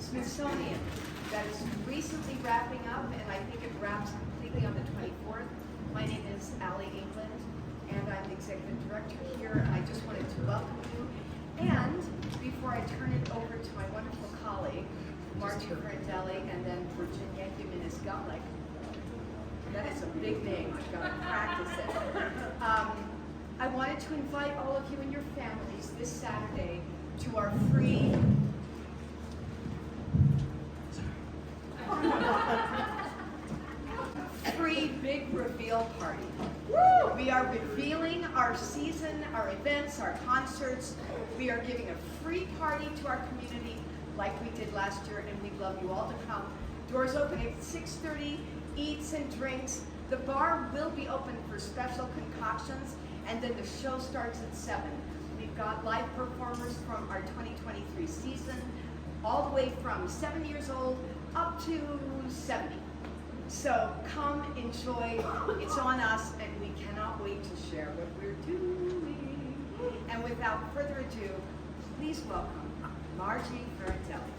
Smithsonian that is recently wrapping up, and I think it wraps completely on the 24th. My name is Allie England, and I'm the executive director here. I just wanted to welcome you. And before I turn it over to my wonderful colleague, Margie Parentelli, and then Virginia Jimenez-Gullick, that is a big name, I've got to practice it. I wanted to invite all of you and your families this Saturday to our free big reveal party. Woo! We are revealing our season, our events, our concerts. We are giving a free party to our community like we did last year, and we'd love you all to come. Doors open at 6:30, eats and drinks. The bar will be open for special concoctions, and then the show starts at 7. We've got live performers from our 2023 season, all the way from 7 years old up to 70. So come, enjoy, it's on us, and we cannot wait to share what we're doing. And without further ado, please welcome Margie Parentelli.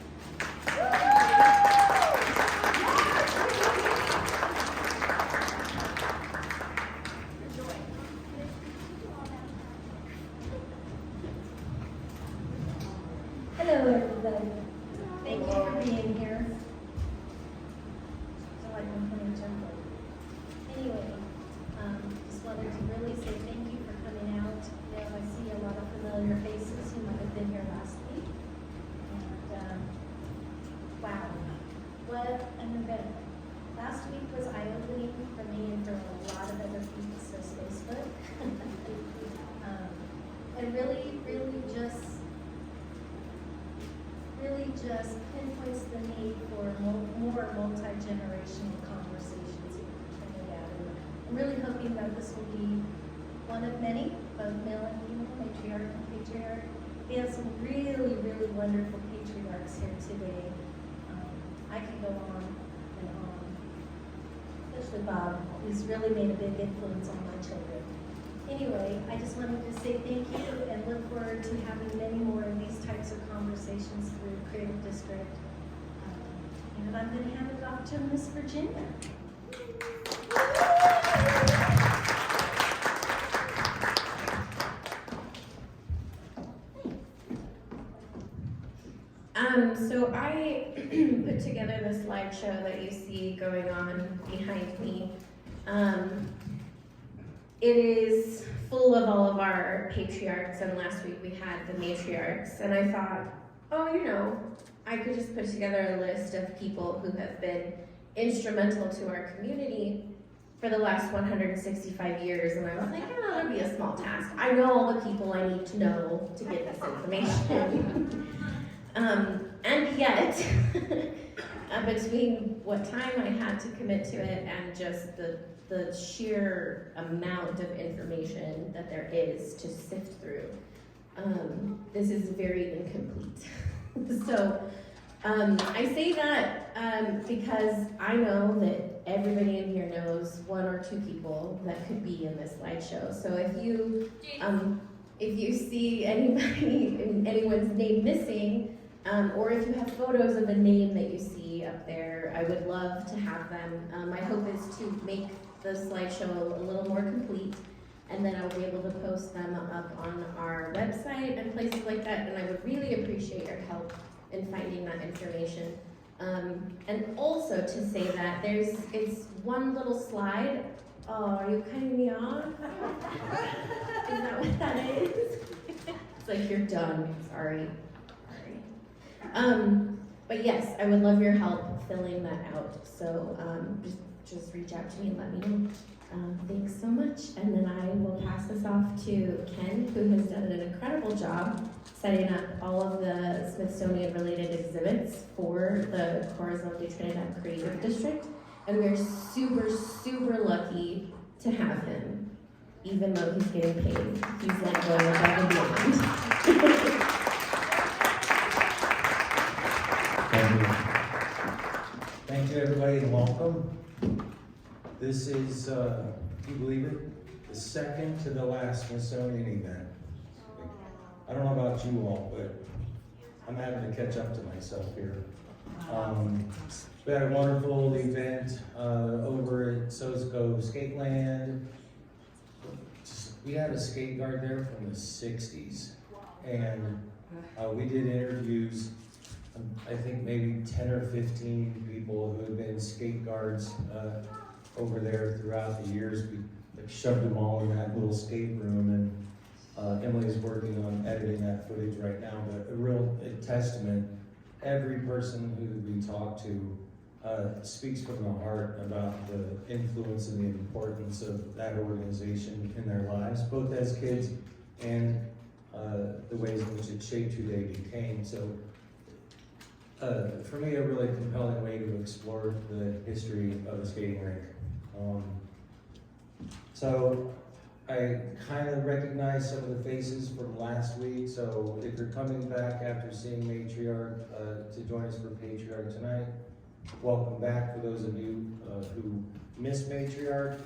Hello, everybody. Thank you for being here. Anyway, just wanted to really say thank you for coming out. You know, I see a lot of familiar faces who might have been here last week. And wow, what an event. Last week was eye-opening for me and for a lot of other people, so Facebook. And really just pinpoints the need for more multi-generational conversations here in Trinidad. And I'm really hoping that this will be one of many, both male and female, matriarch and patriarch. We have some really, really wonderful patriarchs here today. I could go on and on, especially Bob, who's really made a big influence on my children. Anyway, I just wanted to say thank you and look forward to having many more of these types of conversations through Creative District. And I'm going to hand it off to Miss Virginia. So I put together the slideshow that you see going on behind me. It is full of all of our patriarchs, and last week we had the matriarchs, and I thought, oh, you know, I could just put together a list of people who have been instrumental to our community for the last 165 years, and I was like, oh, that'd be a small task. I know all the people I need to know to get this information. And yet, between what time I had to commit to it and just the sheer amount of information that there is to sift through, this is very incomplete. So I say that because I know that everybody in here knows one or two people that could be in this slideshow. So if you see anyone's name missing, or if you have photos of a name that you see up there, I would love to have them. My hope is to make the slideshow a little more complete, and then I'll be able to post them up on our website and places like that, and I would really appreciate your help in finding that information. And also to say that it's one little slide. Oh, are you cutting me off? Is that what that is? It's like, you're done, sorry. But yes, I would love your help filling that out. So just reach out to me and let me know. Thanks so much. And then I will pass this off to Ken, who has done an incredible job setting up all of the Smithsonian related exhibits for the Corazon de Trinidad Creative District. And we're super, super lucky to have him, even though he's getting paid. He's like going above and beyond. Thank you, everybody, and welcome. This is, can you believe it? The second to the last Smithsonian event. I don't know about you all, but I'm having to catch up to myself here. We had a wonderful event over at Sosco Skateland. We had a skate guard there from the 60s, and we did interviews. I think maybe 10 or 15 people who have been skate guards over there throughout the years. We shoved them all in that little skate room, and Emily's working on editing that footage right now, but a real testament. Every person who we talk to speaks from the heart about the influence and the importance of that organization in their lives, both as kids and the ways in which it shaped who they became. So for me, a really compelling way to explore the history of a skating rink. So I kind of recognize some of the faces from last week, so if you're coming back after seeing Matriarch to join us for Patriarch tonight, welcome back. For those of you who missed Matriarch,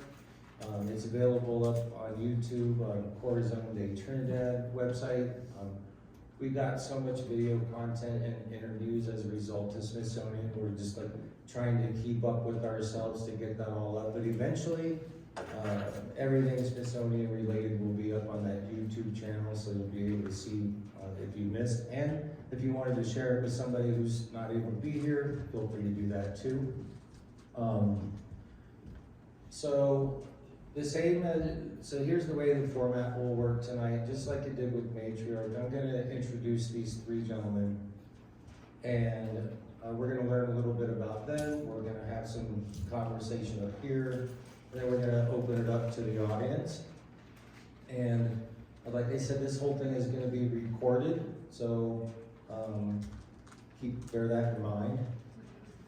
it's available up on YouTube on Corazon de Trinidad website. We got so much video content and interviews as a result of Smithsonian. We're just like trying to keep up with ourselves to get that all up, but eventually everything Smithsonian related will be up on that YouTube channel, so you'll be able to see if you missed. And if you wanted to share it with somebody who's not able to be here, feel free to do that too. So here's the way the format will work tonight, just like it did with Matriarch. I'm going to introduce these three gentlemen, and we're going to learn a little bit about them. We're going to have some conversation up here. Then we're going to open it up to the audience. And like I said, this whole thing is going to be recorded, so bear that in mind.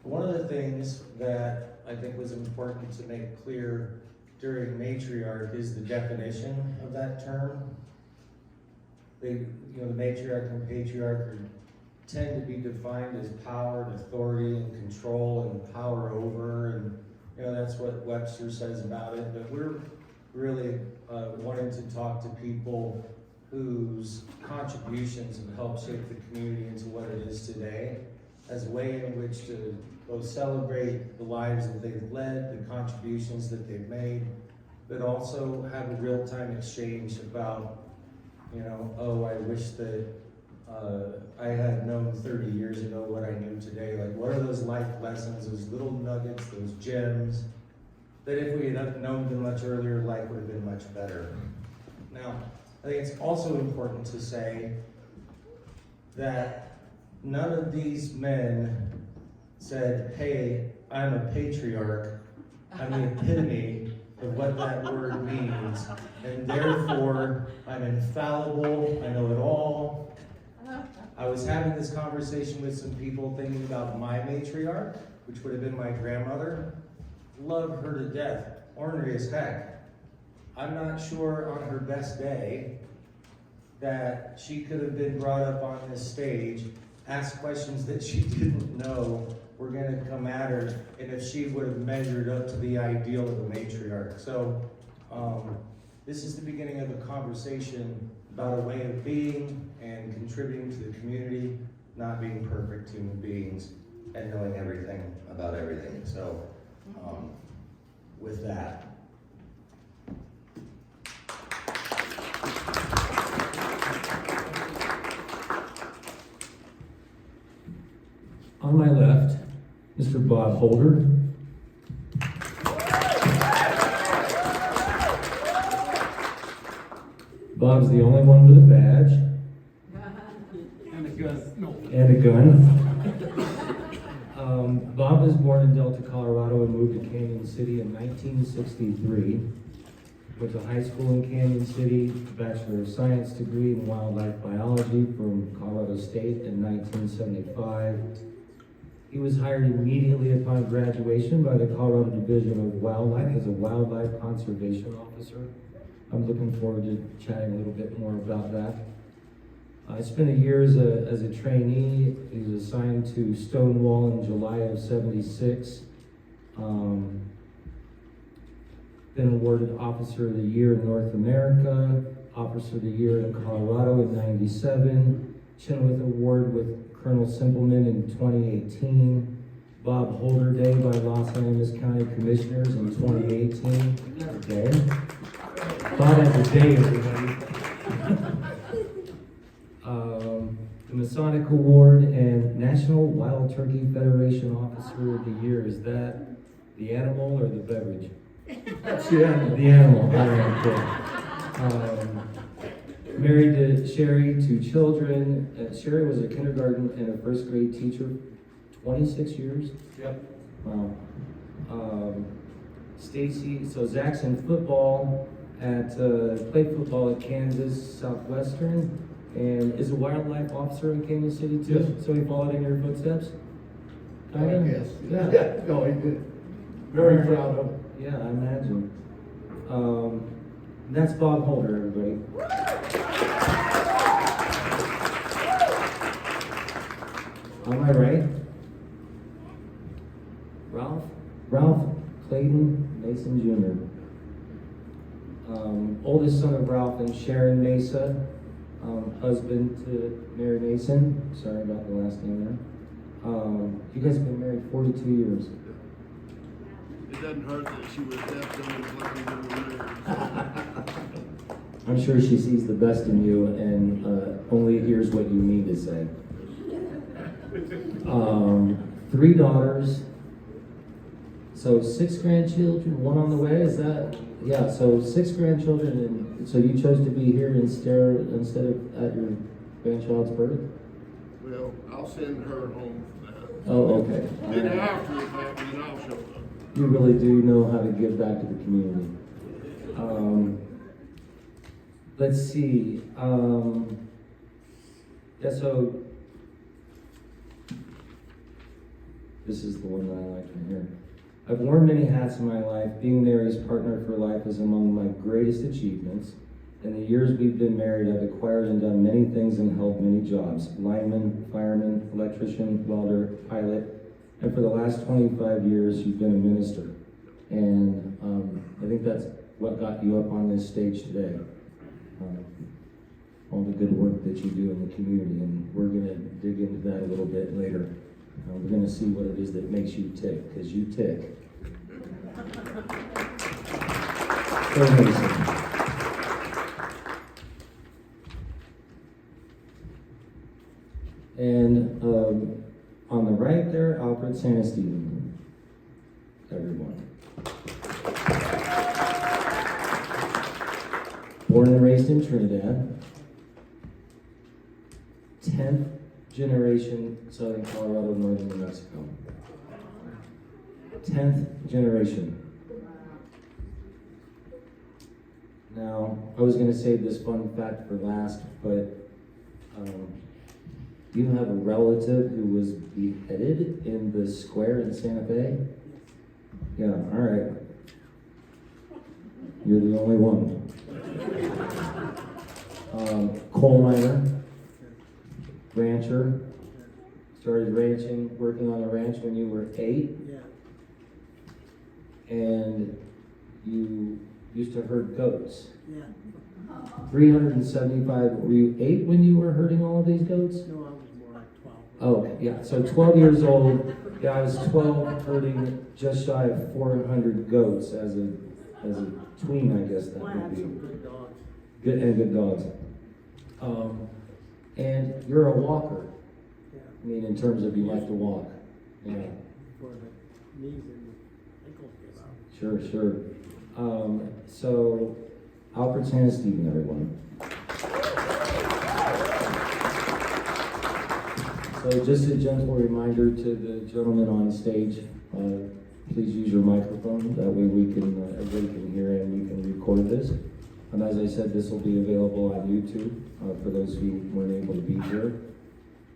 One of the things that I think was important to make clear during Matriarch is the definition of that term. The Matriarch and Patriarch tend to be defined as power and authority and control and power over, and that's what Webster says about it, but we're really wanting to talk to people whose contributions have helped shape the community into what it is today, as a way in which to both celebrate the lives that they've led, the contributions that they've made, but also have a real-time exchange about, oh, I wish that I had known 30 years ago what I knew today. Like, what are those life lessons, those little nuggets, those gems, that if we had known them much earlier, life would have been much better. Now, I think it's also important to say that none of these men said, hey, I'm a patriarch. I'm the epitome of what that word means, and therefore I'm infallible, I know it all. I was having this conversation with some people thinking about my matriarch, which would have been my grandmother. Love her to death, ornery as heck. I'm not sure on her best day that she could have been brought up on this stage, asked questions that she didn't know were going to come at her, and if she would have measured up to the ideal of a matriarch. So this is the beginning of a conversation about a way of being and contributing to the community, not being perfect human beings and knowing everything about everything. So with that. On my left, Mr. Bob Holder. Bob's the only one with a badge. And a gun. No. And a gun. Bob was born in Delta, Colorado and moved to Canyon City in 1963. Went to high school in Canyon City, Bachelor of Science degree in Wildlife Biology from Colorado State in 1975. He was hired immediately upon graduation by the Colorado Division of Wildlife as a wildlife conservation officer. I'm looking forward to chatting a little bit more about that. I spent a year as a trainee. He was assigned to Stonewall in July of '76. Been awarded Officer of the Year in North America, Officer of the Year in Colorado in '97, Chenoweth Award with Colonel Simpleman in 2018, Bob Holder Day by Los Angeles County Commissioners in 2018. Okay. Bob has a day, everybody. The Masonic Award and National Wild Turkey Federation Officer of the Year. Is that the animal or the beverage? That's the animal. The animal. All right, good. Married to Sherry, 2 children. Sherry was a kindergarten and a first grade teacher, 26 years. Yep. Wow. Stacy, so Zach's in football played football at Kansas Southwestern and is a wildlife officer in Kansas City too. Yes. So he followed in your footsteps? Yes. Yeah. No, he did. Very proud of it. Yeah, I imagine. That's Bob Holder, everybody. Am I right? Ralph Clayton Mason Jr. Oldest son of Ralph and Sharon Mesa, husband to Mary Mason. Sorry about the last name there. You guys have been married 42 years. It doesn't hurt that she was deaf, dumb, and blind when we were married. I'm sure she sees the best in you and only hears what you mean to say. 3 daughters. So 6 grandchildren, 1 on the way, is that? Yeah, so 6 grandchildren, and so you chose to be here instead of at your grandchild's birth? Well, I'll send her home for that. Oh, okay. Then after it happens, then I'll show up. You really do know how to give back to the community. Let's see. Yeah, so this is the one that I like to hear. I've worn many hats in my life. Being Mary's partner for life is among my greatest achievements. In the years we've been married, I've acquired and done many things and held many jobs. Lineman, fireman, electrician, welder, pilot. And for the last 25 years, you've been a minister. And I think that's what got you up on this stage today. All the good work that you do in the community. And we're going to dig into that a little bit later. We're going to see what it is that makes you tick, because you tick. So amazing. And on the right there, Alfred Santa Stephen. Everyone. Born and raised in Trinidad. 10th generation Southern Colorado, Northern New Mexico. 10th generation. Now, I was going to save this fun fact for last, but you have a relative who was beheaded in the square in Santa Fe? Yeah, all right. You're the only one. Coal miner, rancher, started ranching, working on a ranch when you were 8. And you used to herd goats. 375, were you 8 when you were herding all of these goats? No, I was more like 12. Oh, yeah, so 12 years old, yeah, I was 12 herding just shy of 400 goats as a tween, I guess that Well, I would had be. some good dogs. Good dogs. And you're a walker, Yeah, I mean, in terms of you like to walk. Yeah, for the knees and ankles give out. sure. So, Alfred Santa Stephen, everyone. So just a gentle reminder to the gentleman on stage, please use your microphone. That way we can, everybody can hear and we can record this. And as I said, this will be available on YouTube for those who weren't able to be here.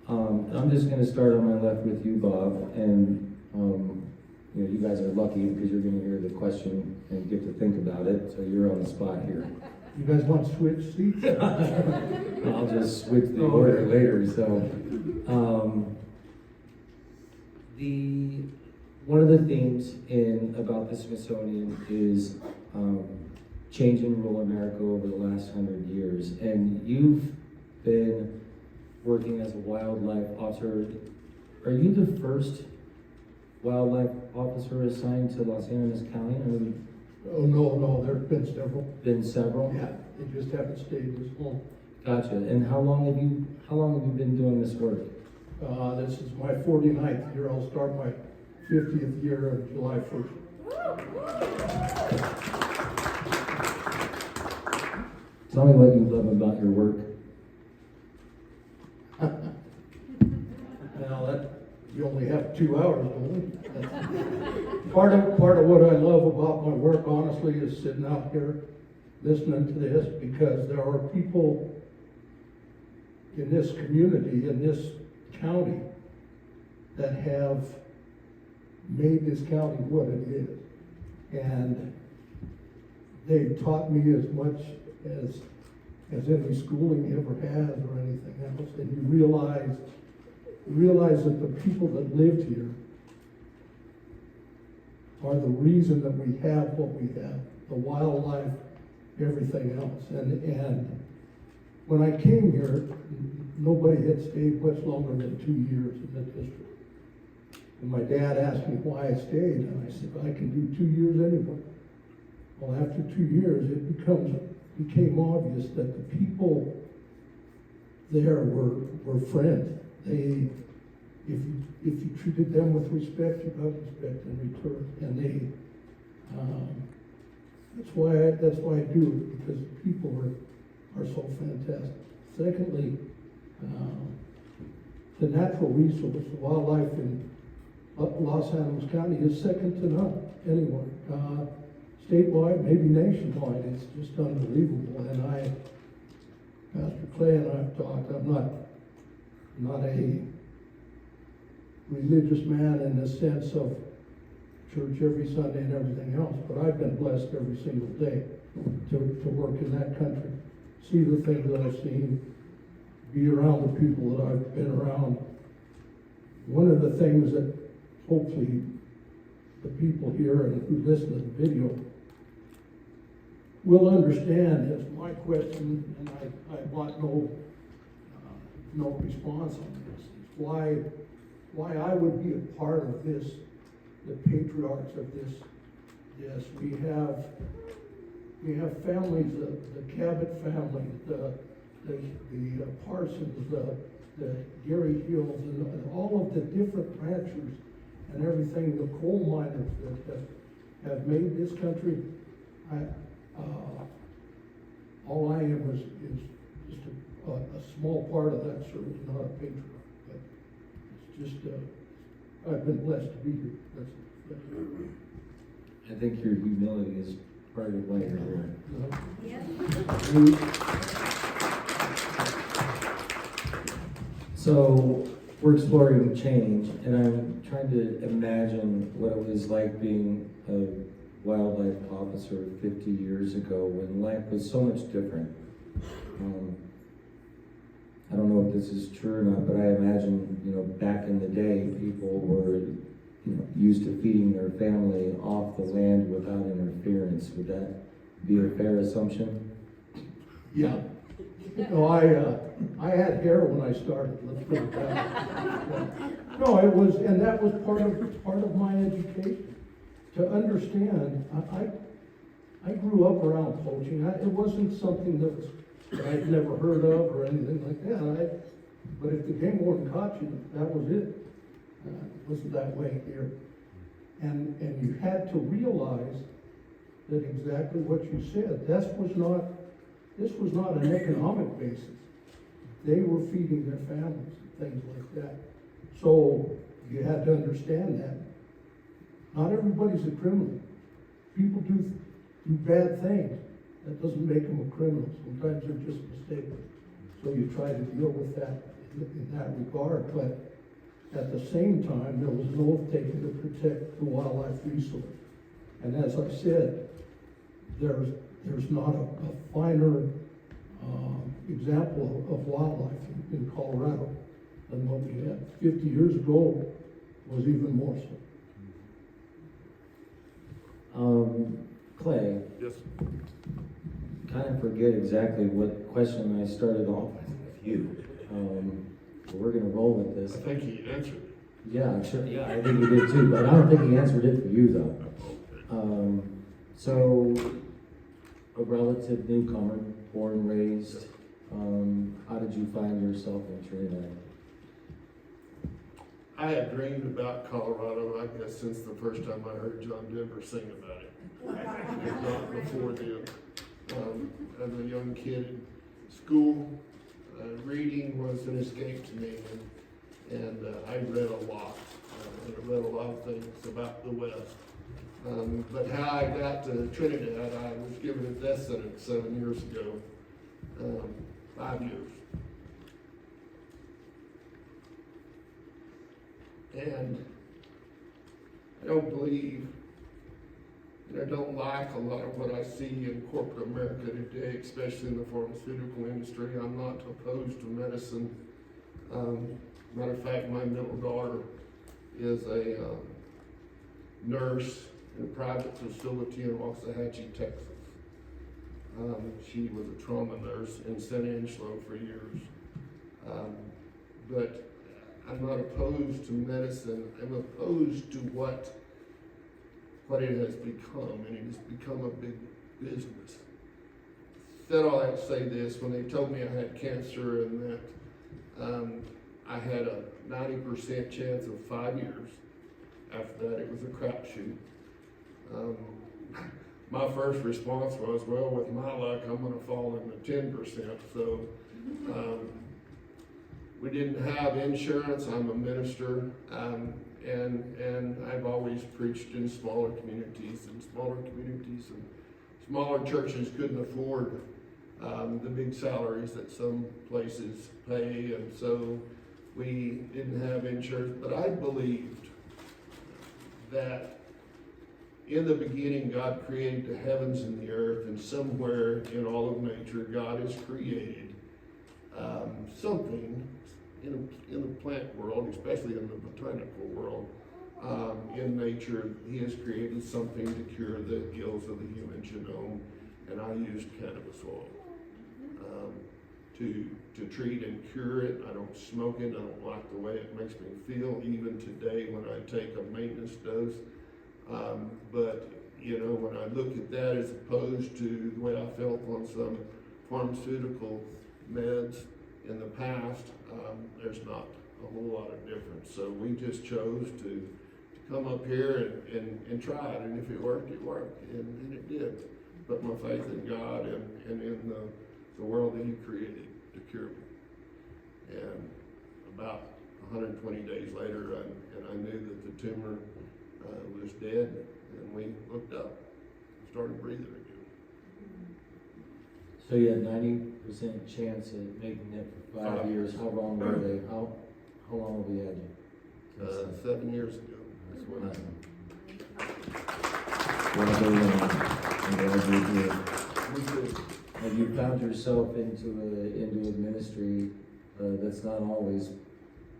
I'm just going to start on my left with you, Bob. And you know, you guys are lucky because you're going to hear the question and get to think about it. So you're on the spot here. You guys want to switch seats? I'll just switch the order later. So, one of the themes about the Smithsonian is changing rural America over the last 100 years, and you've been working as a wildlife officer. Are you the first wildlife officer assigned to Los Angeles County? I mean, Oh, no, there's been several. been several? Yeah, they just haven't stayed this long. Gotcha. And how long have you been doing this work? This is my 49th year. I'll start my 50th year on July 1st. Tell me what you love about your work. Now you only have 2 hours, don't we? Part of what I love about my work, honestly, is sitting out here listening to this, because there are people in this community, in this county, that have made this county what it is. And they've taught me as much as any schooling ever has or anything else. And you realize that the people that lived here are the reason that we have what we have, the wildlife, everything else. And when I came here, nobody had stayed much longer than 2 years in the district. And my dad asked me why I stayed, and I said, I can do 2 years anyway. Well, after 2 years, it became obvious that the people there were friends. If you treated them with respect, you got respect in return. And that's why I do it, because the people are so fantastic. Secondly, the natural resource, the wildlife in Los Angeles County is second to none anywhere. Statewide, maybe nationwide, it's just unbelievable. And Pastor Clay and I have talked, I'm not a religious man in the sense of church every Sunday and everything else, but I've been blessed every single day to work in that country, see the things that I've seen, be around the people that I've been around. One of the things that hopefully the people here and who listen to the video will understand is my question, and I want no response on this, is why I would be a part of this, the patriarchs of this. Yes, we have families, the Cabot family, the Parsons, the Gary Hills, and all of the different ranchers and everything, the coal miners that have made this country. All I am is just a small part of that, certainly not a patriarch, but it's just, I've been blessed to be here. That's I think your humility is part of why you're here. So we're exploring change, and I'm trying to imagine what it was like being a wildlife officer 50 years ago when life was so much different. I don't know if this is true or not, but I imagine, back in the day, people were, used to feeding their family off the land without interference. Would that be a fair assumption? Yeah. I had hair when I started, let's put it that way. No, it was, and that was part of my education. To understand, I grew up around poaching. It wasn't something that I'd never heard of or anything like that. But if the game warden caught you, that was it. It wasn't that way here. And you had to realize that exactly what you said. This was not an economic basis. They were feeding their families and things like that. So you had to understand that. Not everybody's a criminal. People do bad things. That doesn't make them a criminal. Sometimes they're just mistakes. So you try to deal with that in that regard. But at the same time, there was an oath taken to protect the wildlife resource. And as I said, there's not a finer example of wildlife in Colorado than what we had. 50 years ago was even more so. Clay, Yes. kind of forget exactly what question I started off with you. we're gonna roll with I this. think he answered it. Yeah, I'm sure, yeah, I think he did too, but I don't think he answered it for you though. Okay. So, a relative newcomer, born and raised, how did you find yourself in Trinidad? I had dreamed about Colorado, I guess, since the first time I heard John Denver sing about it. If not before then. As a young kid in school, reading was an escape to me, and I read a lot. And I read a lot of things about the West. But how I got to Trinidad, I was given a death sentence 7 years ago, 5 years. And I don't believe, and I don't like a lot of what I see in corporate America today, especially in the pharmaceutical industry. I'm not opposed to medicine. Matter of fact, my middle daughter is a nurse in a private facility in Waxahachie, Texas. She was a trauma nurse in San Angelo for years. But I'm not opposed to medicine. I'm opposed to what it has become, and it has become a big business. Said all that to say this: when they told me I had cancer and that I had a 90% chance of 5 years. After that, it was a crapshoot. My first response was, well, with my luck, I'm going to fall in the 10%. So we didn't have insurance. I'm a minister, and I've always preached in smaller communities, and smaller churches couldn't afford the big salaries that some places pay, and so we didn't have insurance. But I believed that in the beginning, God created the heavens and the earth, and somewhere in all of nature, God has created something in the plant world, especially in the botanical world. In nature, He has created something to cure the ills of the human genome, and I used cannabis oil to treat and cure it. I don't smoke it. I don't like the way it makes me feel, even today when I take a maintenance dose. But you know, when I look at that as opposed to the way I felt on some pharmaceutical meds in the past, there's not a whole lot of difference. So we just chose to come up here and try it, and if it worked, it worked, and it did. Put my faith in God and in the world that He created to cure me. And about 120 days later, I knew that the tumor was dead, and we looked up and started breathing again. So you had 90% chance of making it for 5 years. How long were they? How long have we had you? 7 years ago. That's when I'm glad you're here. we did. Have you found yourself into a ministry that's not always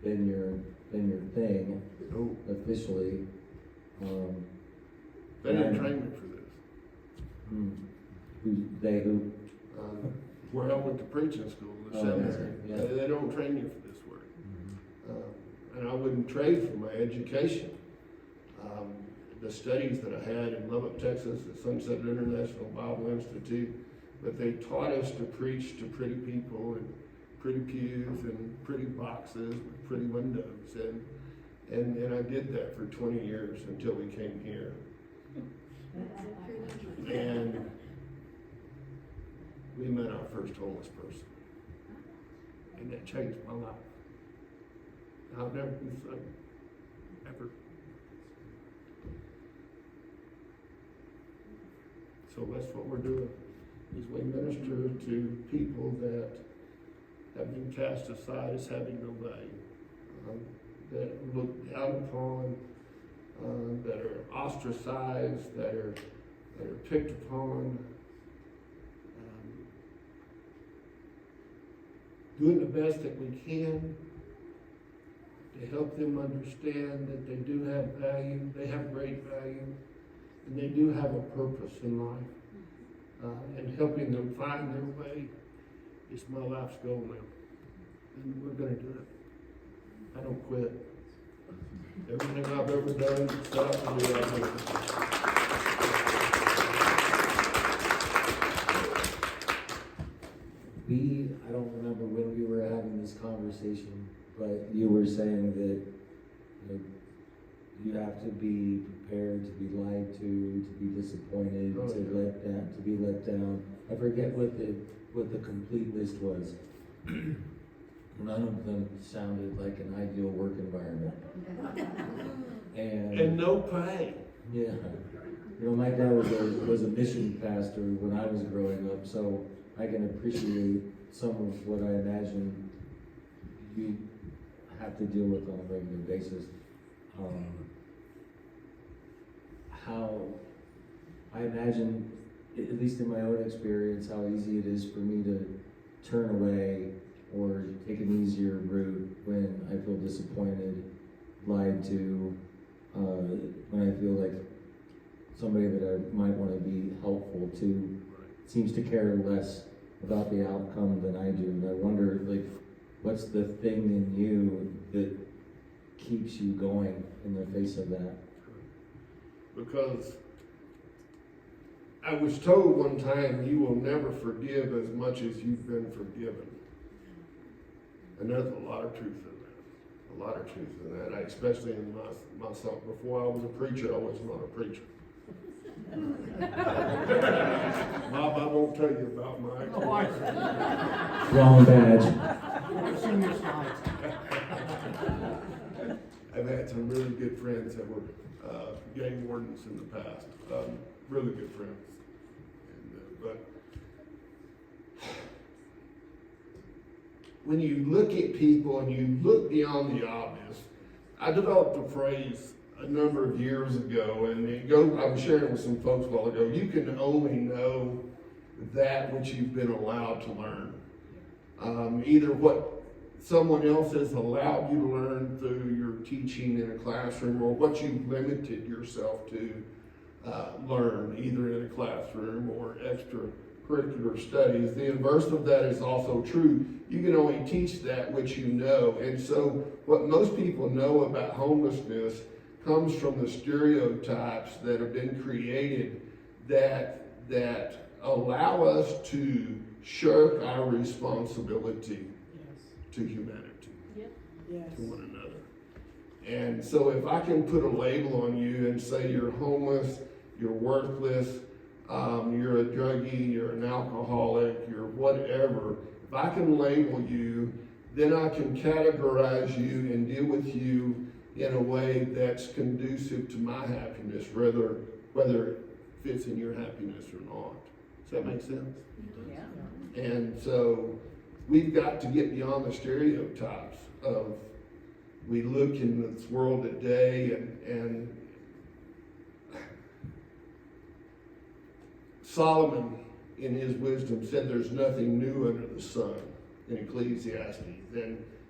been your thing Oh, officially? they didn't train me for this. Who? Where I went to preaching school, the Oh, seminary, yeah. they don't train you for this work. And I wouldn't trade for my education. The studies that I had in Lubbock, Texas, at Sunset International Bible Institute, but they taught us to preach to pretty people and pretty pews and pretty boxes with pretty windows, and I did that for 20 years until we came here. And we met our first homeless person, and that changed my life. I'll never be the same, ever. So that's what we're doing, is we minister to people that have been cast aside as having no value, that are looked down upon, that are ostracized, that are picked upon. Doing the best that we can to help them understand that they do have value, they have great value, and they do have a purpose in life. And helping them find their way is my life's goal now. And we're going to do it. I don't quit. Everything I've ever done, set out to do, I do. I don't remember when we were having this conversation, but you were saying that you have to be prepared to be lied to be disappointed, Oh, yeah. to be let down. I forget what the complete list was. None of them sounded like an ideal work environment. And no pay. Yeah, my dad was a mission pastor when I was growing up, so I can appreciate some of what I imagine you have to deal with on a regular basis. How I imagine, at least in my own experience, how easy it is for me to turn away or take an easier route when I feel disappointed, lied to, when I feel like somebody that I might want to be helpful to seems to care less about the outcome than I do. And I wonder, what's the thing in you that keeps you going in the face of that? Because I was told one time, you will never forgive as much as you've been forgiven. And there's a lot of truth in that. A lot of truth in that. Especially in myself. Before I was a preacher, I was not a preacher. Bob, I won't tell you about my experience. Wrong badge. I've seen your slides. I've had some really good friends that were gang wardens in the past. Really good friends. But when you look at people and you look beyond the obvious, I developed a phrase a number of years ago, and I was sharing it with some folks a while ago. You can only know that which you've been allowed to learn. Either what someone else has allowed you to learn through your teaching in a classroom, or what you've limited yourself to learn, either in a classroom or extracurricular studies. The inverse of that is also true. You can only teach that which you know. And so what most people know about homelessness comes from the stereotypes that have been created that allow us to shirk our responsibility to humanity, to one another. And so if I can put a label on you and say you're homeless, you're worthless, you're a druggie, you're an alcoholic, you're whatever, if I can label you, then I can categorize you and deal with you in a way that's conducive to my happiness, whether it fits in your happiness or not. Does that make sense? Yeah. And so we've got to get beyond the stereotypes of, we look in this world today and Solomon in his wisdom said there's nothing new under the sun in Ecclesiastes.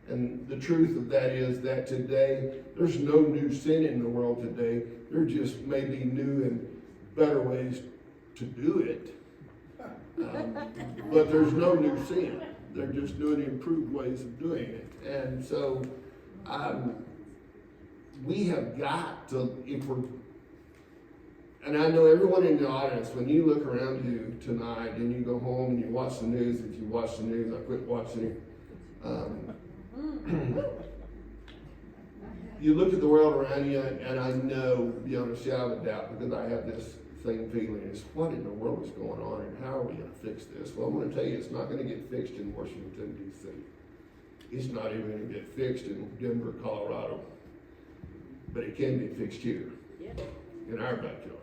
And the truth of that is that today, there's no new sin in the world today. There just may be new and better ways to do it. But there's no new sin. They're just doing improved ways of doing it. And so we have got to, and I know everyone in the audience, when you look around you tonight and you go home and you watch the news, if you watch the news, I quit watching it. You look at the world around you, and I know, beyond a shadow of a doubt, because I have this same feeling, is what in the world is going on and how are we going to fix this? Well, I'm going to tell you, it's not going to get fixed in Washington, D.C. It's not even going to get fixed in Denver, Colorado. But it can be fixed here, in our backyard.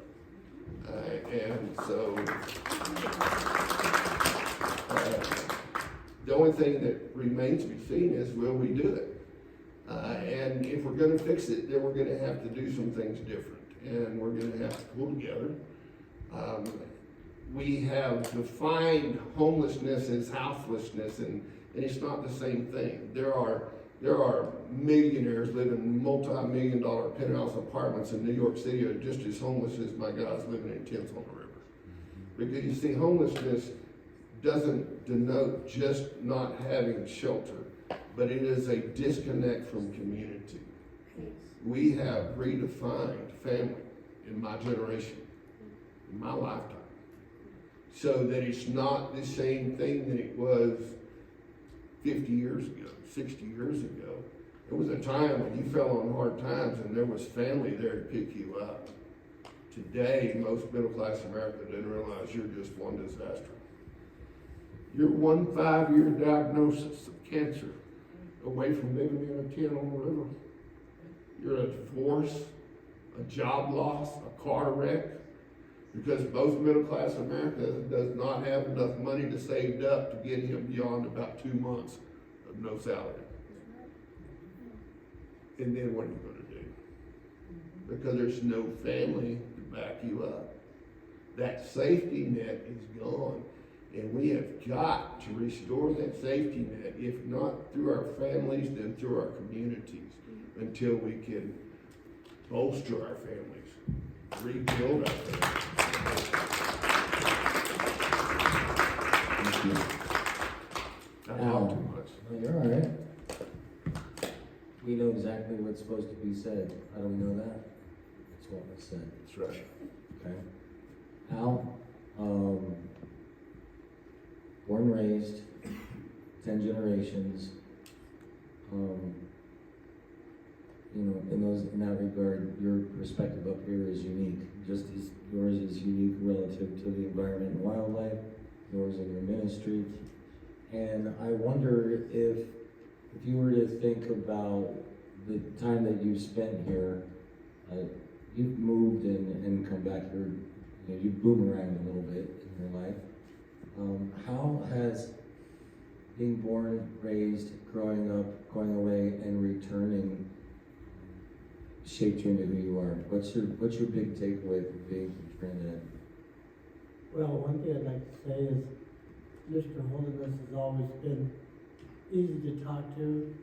And so, the only thing that remains to be seen is, will we do it? And if we're going to fix it, then we're going to have to do some things different. And we're going to have to pull together. We have defined homelessness as houselessness, and it's not the same thing. There are millionaires living in multi-million-dollar penthouse apartments in New York City are just as homeless as my guys living in tents on the river. Because you see, homelessness doesn't denote just not having shelter, but it is a disconnect from community. We have redefined family in my generation, in my lifetime, so that it's not the same thing that it was 50 years ago, 60 years ago. There was a time when you fell on hard times and there was family there to pick you up. Today, most middle-class America didn't realize you're just one disaster. You're one 5-year diagnosis of cancer away from living in a tin on the river. You're a divorce, a job loss, a car wreck, because most middle-class America does not have enough money to save up to get him beyond about 2 months of no salary. And then what are you gonna do? Because there's no family to back you up. That safety net is gone. And we have got to restore that safety net, if not through our families, then through our communities, until we can bolster our families, rebuild our families. I talk too much. Well, you're all right. We know exactly what's supposed to be said. How do we know that? That's what was said. That's right. Okay. Al, born and raised, 10 generations. You know, in that regard, your perspective up here is unique. Just as yours is unique relative to the environment and wildlife, yours in your ministry. And I wonder if you were to think about the time that you've spent here, you've moved and come back here, you know, you boomeranged a little bit in your life. How has being born, raised, growing up, going away, and returning shaped you into who you are? What's your big takeaway from being from Trinidad? Well, one thing I'd like to say is Mr. Holiness has always been easy to talk to.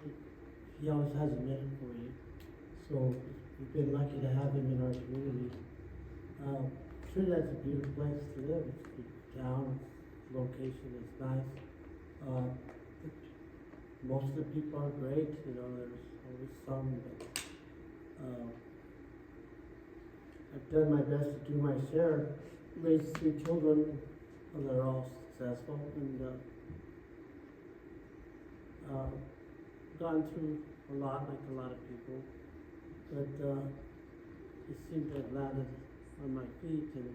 He always has a minute for you. So we've been lucky to have him in our community. Trinidad's a beautiful place to live. It's a good town, location is nice. Most of the people are great, you know, there's always some, but I've done my best to do my share, raised 3 children, and they're all successful, and gone through a lot, like a lot of people, but it seemed to have landed on my feet, and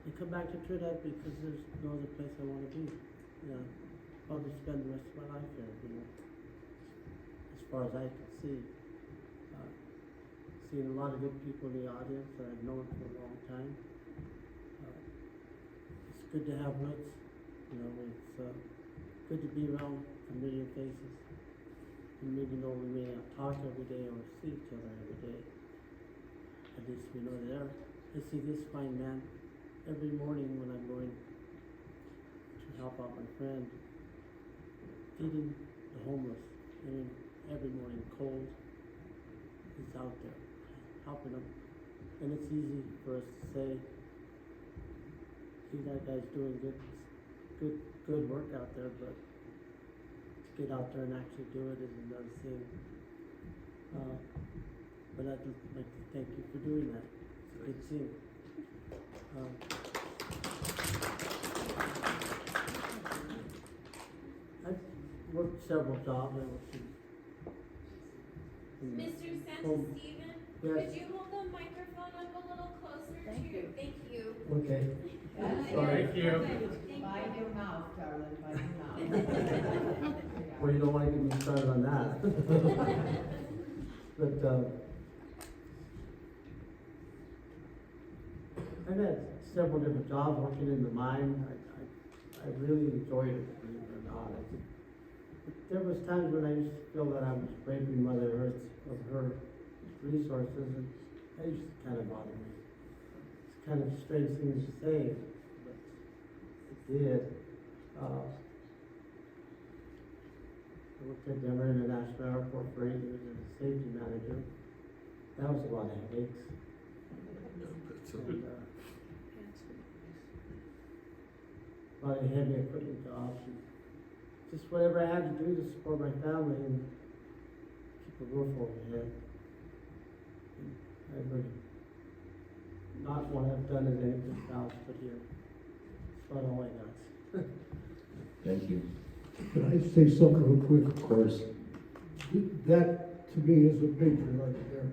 I come back to Trinidad because there's no other place I want to be. Yeah, probably spend the rest of my life here, you know, as far as I can see. Seen a lot of good people in the audience that I've known for a long time. It's good to have roots, you know, it's good to be around familiar faces. And even though we may not talk every day or see each other every day, at least we know they're there. I see this fine man every morning when I'm going to help out my friend, feeding the homeless. I mean, every morning, cold, he's out there helping them. And it's easy for us to say, see, that guy's doing good work out there, but to get out there and actually do it is another thing. But I'd like to thank you for doing that. It's a good thing. I've worked several jobs. I worked in Mr. home. Santa Stephen, Yes. could you hold the microphone up a little closer to you? Thank you. Okay. Sorry. Thank you. Mind your mouth, darling, mind your mouth. Well, you don't want to get me started on that. But I've had several different jobs working in the mine. I really enjoyed it, believe it or not. But there was times when I used to feel that I was raping Mother Earth of her resources, and that used to kind of bother me. It's kind of a strange thing to say, but it did. I worked at Denver International Airport for 8 years as a safety manager. That was a lot of headaches. And, a lot of heavy equipment jobs. And just whatever I had to do to support my family and keep a roof over my head. And I would not want to have done it anything else but here. That's about all I got. Thank you. Can I say something real quick? Of course. That, to me, is a patriarch there.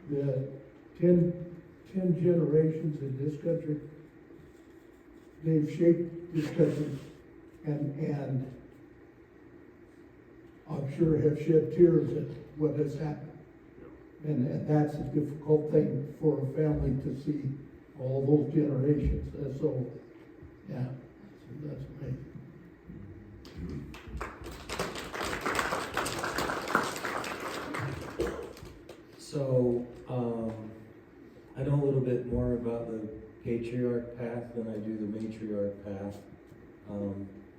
The 10 generations in this country, they've shaped this country and I'm sure have shed tears at what has happened. And that's a difficult thing for a family to see all those generations. And so, yeah, so that's my. So, I know a little bit more about the patriarch path than I do the matriarch path.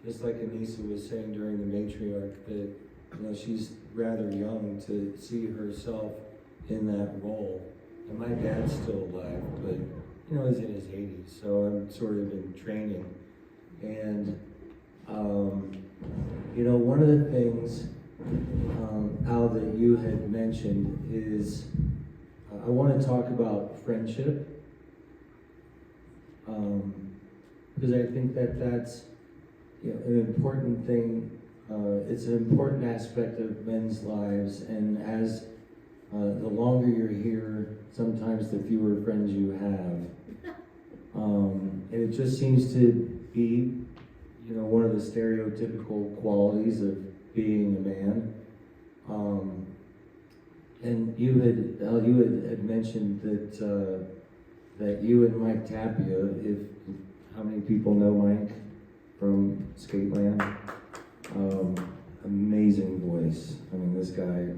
Just like Anissa was saying during the matriarch, that she's rather young to see herself in that role. And my dad's still alive, but he's in his 80s, so I'm sort of in training. And one of the things, Al, that you had mentioned is I want to talk about friendship, because I think that's an important thing. It's an important aspect of men's lives, and as the longer you're here, sometimes the fewer friends you have. And it just seems to be, one of the stereotypical qualities of being a man. And you had mentioned that you and Mike Tapia, how many people know Mike from Skateland? Amazing voice. I mean, this guy,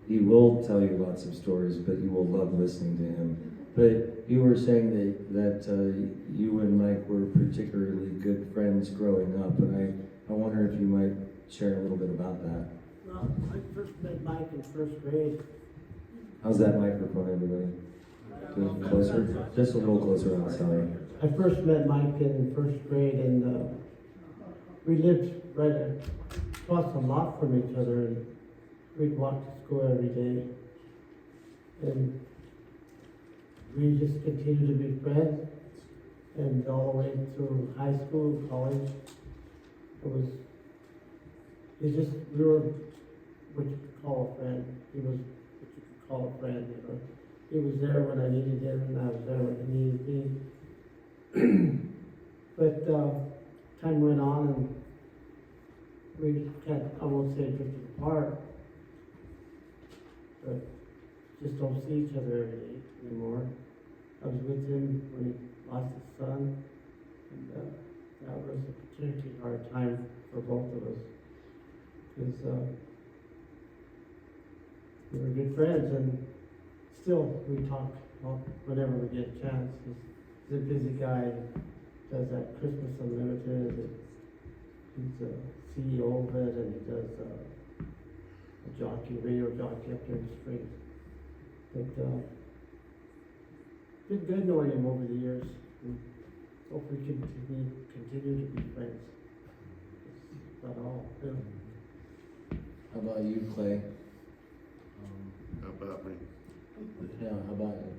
he will tell you lots of stories, but you will love listening to him. But you were saying that you and Mike were particularly good friends growing up, and I wonder if you might share a little bit about that. Well, I first met Mike in first grade. How's that microphone, everybody? Just closer? Just a little closer, I'm sorry. I first met Mike in first grade, and we lived right across a lot from each other, and we'd walk to school every day. And we just continued to be friends, and all the way through high school, college. We were what you could call a friend. He was what you could call a friend, He was there when I needed him, and I was there when he needed me. But time went on, and we I won't say drifted apart, but just don't see each other every day anymore. I was with him when he lost his son, and that was a particularly hard time for both of us, because we were good friends, and still we talk whenever we get a chance. He's a busy guy, does that Christmas Unlimited, and he's a CEO of it, and he does a radio jockey up there in the Springs. But been good knowing him over the years, and hope we can continue to be friends. That's about all. Yeah. How about you, Clay? How about me? Yeah, how about you?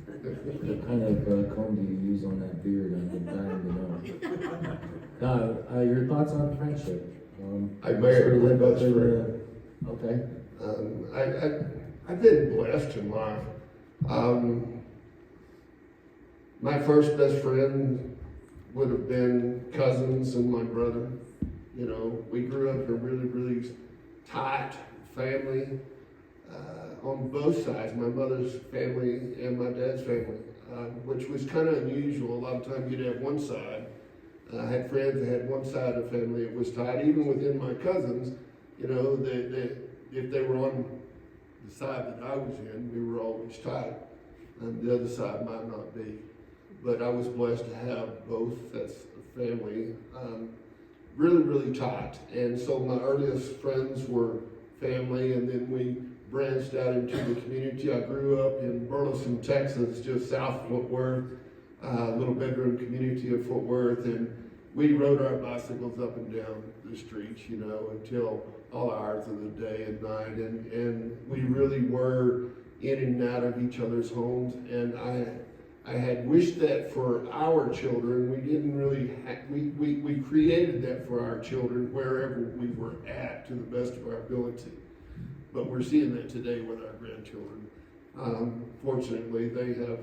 What kind of comb do you use on that beard? I've been dying to know. Now, your thoughts on friendship? I married my best friend. Okay. I've been blessed in life. My first best friend would have been cousins and my brother. We grew up in a really, really tight family on both sides, my mother's family and my dad's family, which was kind of unusual. A lot of times you'd have one side. I had friends that had one side of the family that was tight. Even within my cousins, if they were on the side that I was in, we were always tight. And the other side might not be. But I was blessed to have both sets of family, really, really tight. And so my earliest friends were family, and then we branched out into the community. I grew up in Burleson, Texas, just south of Fort Worth, a little bedroom community of Fort Worth, and we rode our bicycles up and down the streets, you know, until all hours of the day and night, and we really were in and out of each other's homes, and I had wished that for our children. We didn't really, we created that for our children wherever we were at to the best of our ability. But we're seeing that today with our grandchildren. Fortunately, they have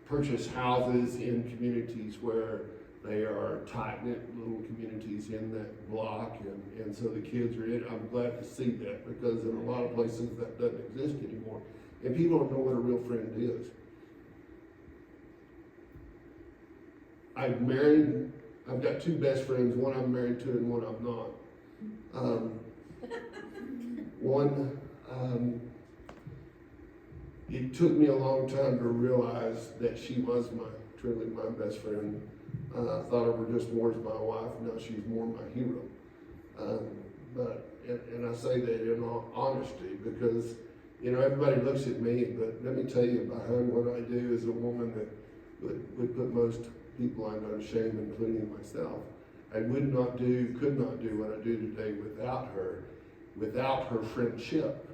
purchased houses in communities where they are tight-knit little communities in that block, and so the kids are in. I'm glad to see that, because in a lot of places that doesn't exist anymore, and people don't know what a real friend is. I've got two best friends, one I'm married to and one I'm not. It took me a long time to realize that she was truly my best friend. I thought of her just more as my wife. Now she's more my hero. And I say that in all honesty, because, you know, everybody looks at me, but let me tell you, behind what I do is a woman that would put most people I know to shame, including myself. I could not do what I do today without her friendship.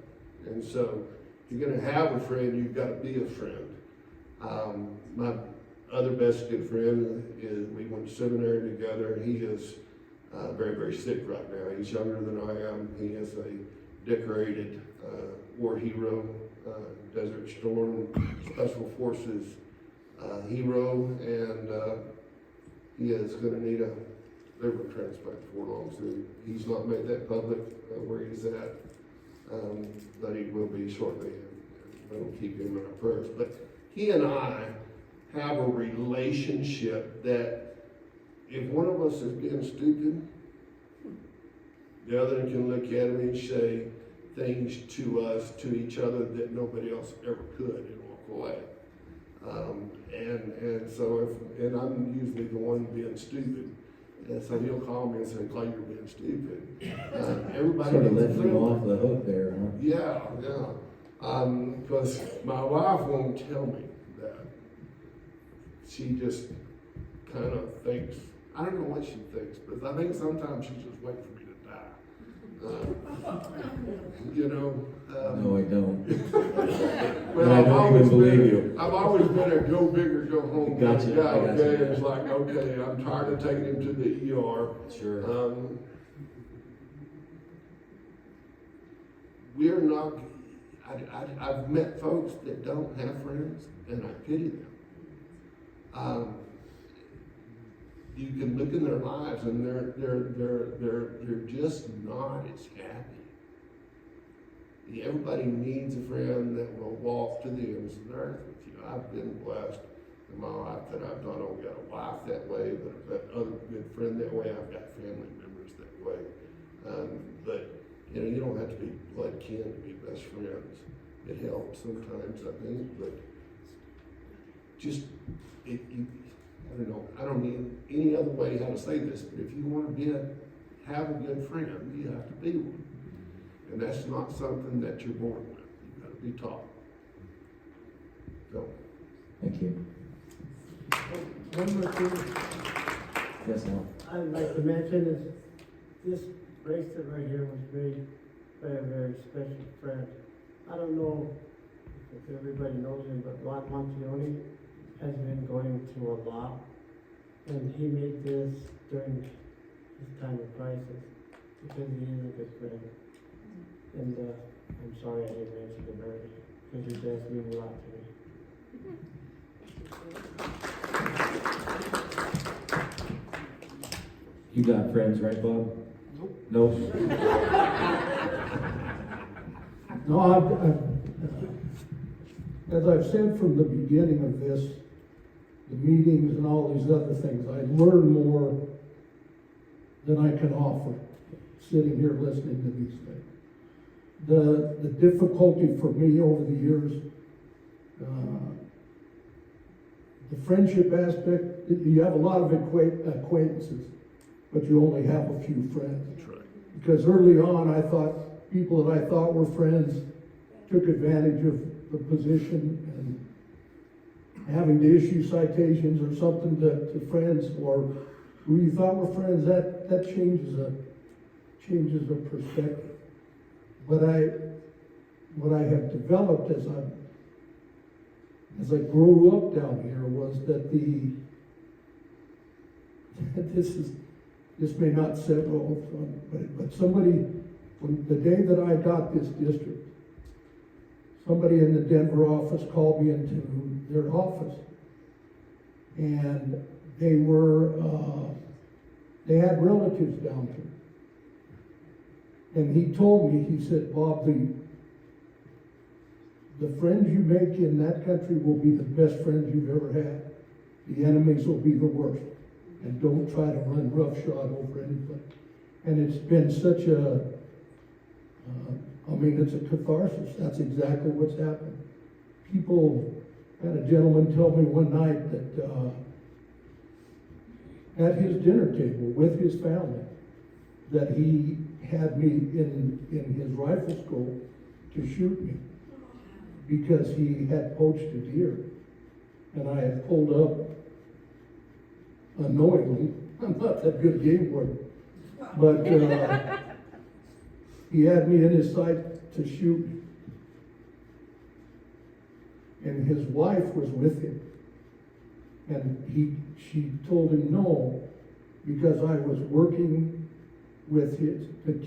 And so, if you're gonna have a friend, you've got to be a friend. My other best good friend is, we went to seminary together. He is very, very sick right now. He's younger than I am. He is a decorated war hero, Desert Storm Special Forces hero, and he is going to need a liver transplant before long soon. He's not made that public where he's at, but he will be shortly. We'll keep him in our prayers. But he and I have a relationship that if one of us is being stupid, the other can look at me and say things to us, to each other, that nobody else ever could, and walk away. And so and I'm usually the one being stupid. And so he'll call me and say, "Clay, you're being stupid." Everybody Sort of needs a lifting friend. you off the hook there, huh? Yeah. Because my wife won't tell me that. She just kind of thinks, I don't know what she thinks, but I think sometimes she's just waiting for me to die. You know? No, I don't. Well, And I I've don't always even believe been, you. I've always been a go big or go home. Gotcha, guy, I gotcha. okay? It's like, okay, I'm tired of taking him to the ER. Sure. We're not, I've met folks that don't have friends, and I pity them. You can look in their lives, and they're just not as happy. Everybody needs a friend that will walk to the ends of the earth with you. I've been blessed in my life that I've not only got a wife that way, but I've got other good friends that way. I've got family members that way. But you know, you don't have to be blood kin to be best friends. It helps sometimes, I think, but just I don't know. I don't need any other way how to say this, but if you want to have a good friend, you have to be one. And that's not something that you're born with. You've got to be taught. So. Thank you. One more thing Yes, Al. I'd like to mention is this bracelet right here was made by a very special friend. I don't know if everybody knows him, but Ron Montioni has been going through a lot. And he made this during his time of crisis because he is a good friend. And I'm sorry I didn't mention the birthday, because it does mean a lot to me. You got friends, right, Bob? Nope. No, as I've said from the beginning of this, the meetings and all these other things, I learn more than I can offer, sitting here listening to these things. The difficulty for me over the years, the friendship aspect, you have a lot of acquaintances, but you only have a few friends. That's right. Because early on, I thought people that I thought were friends took advantage of the position, having to issue citations or something to friends or who you thought were friends, that changes a perspective. But what I have developed as I grew up down here was that this may not set well, but somebody, when the day that I got this district, somebody in the Denver office called me into their office, and they had relatives down here. And he told me, he said, Bob, the friends you make in that country will be the best friends you've ever had. The enemies will be the worst. And don't try to run roughshod over anybody. And it's been such it's a catharsis. That's exactly what's happened. People, I had a gentleman tell me one night that at his dinner table with his family, that he had me in his rifle school to shoot me because he had poached a deer. And I had pulled up unknowingly. I'm not that good a game warden. But he had me in his sight to shoot me. And his wife was with him. And she told him no, because I was working with their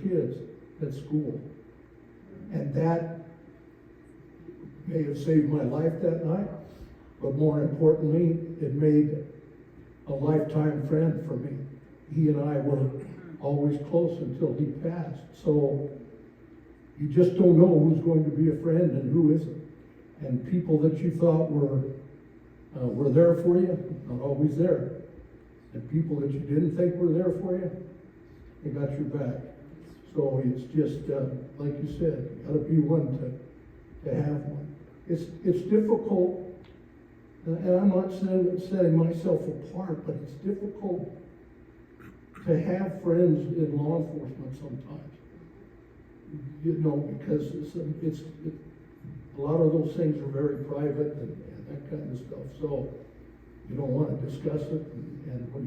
kids at school. And that may have saved my life that night, but more importantly, it made a lifetime friend for me. He and I were always close until he passed. So you just don't know who's going to be a friend and who isn't. And people that you thought were there for you, not always there. And people that you didn't think were there for you, they got your back. So it's just, like you said, you gotta be one to have one. It's difficult, and I'm not setting myself apart, but it's difficult to have friends in law enforcement sometimes. Because a lot of those things are very private and that kind of stuff. So you don't want to discuss it, and when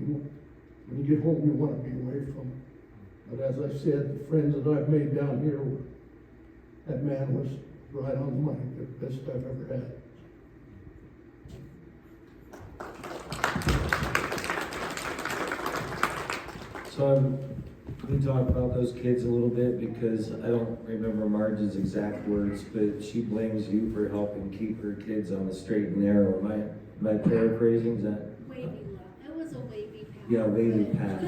you get home, you want to be away from it. But as I said, the friends that I've made down here, that man was right on the money, the best I've ever had. So we talked about those kids a little bit because I don't remember Marge's exact words, but she blames you for helping keep her kids on the straight and narrow. Am I paraphrasing? Is that? Wavy love. It was a wavy path. Yeah, wavy path.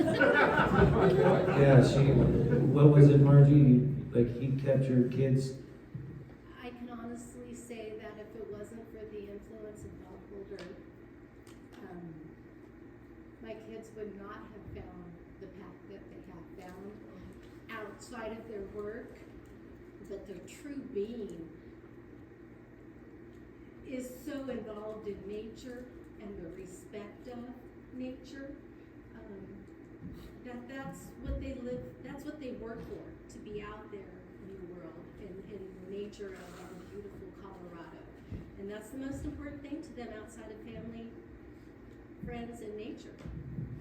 Yeah, what was it, Margie? Like he kept your kids. I can honestly say that if it wasn't for the influence of Bob Holder, my kids would not have found the path that they have found outside of their work, but their true being is so involved in nature and the respect of nature, that's what they live, that's what they work for, to be out there in the world, in the nature of our beautiful Colorado. And that's the most important thing to them outside of family, friends, and nature.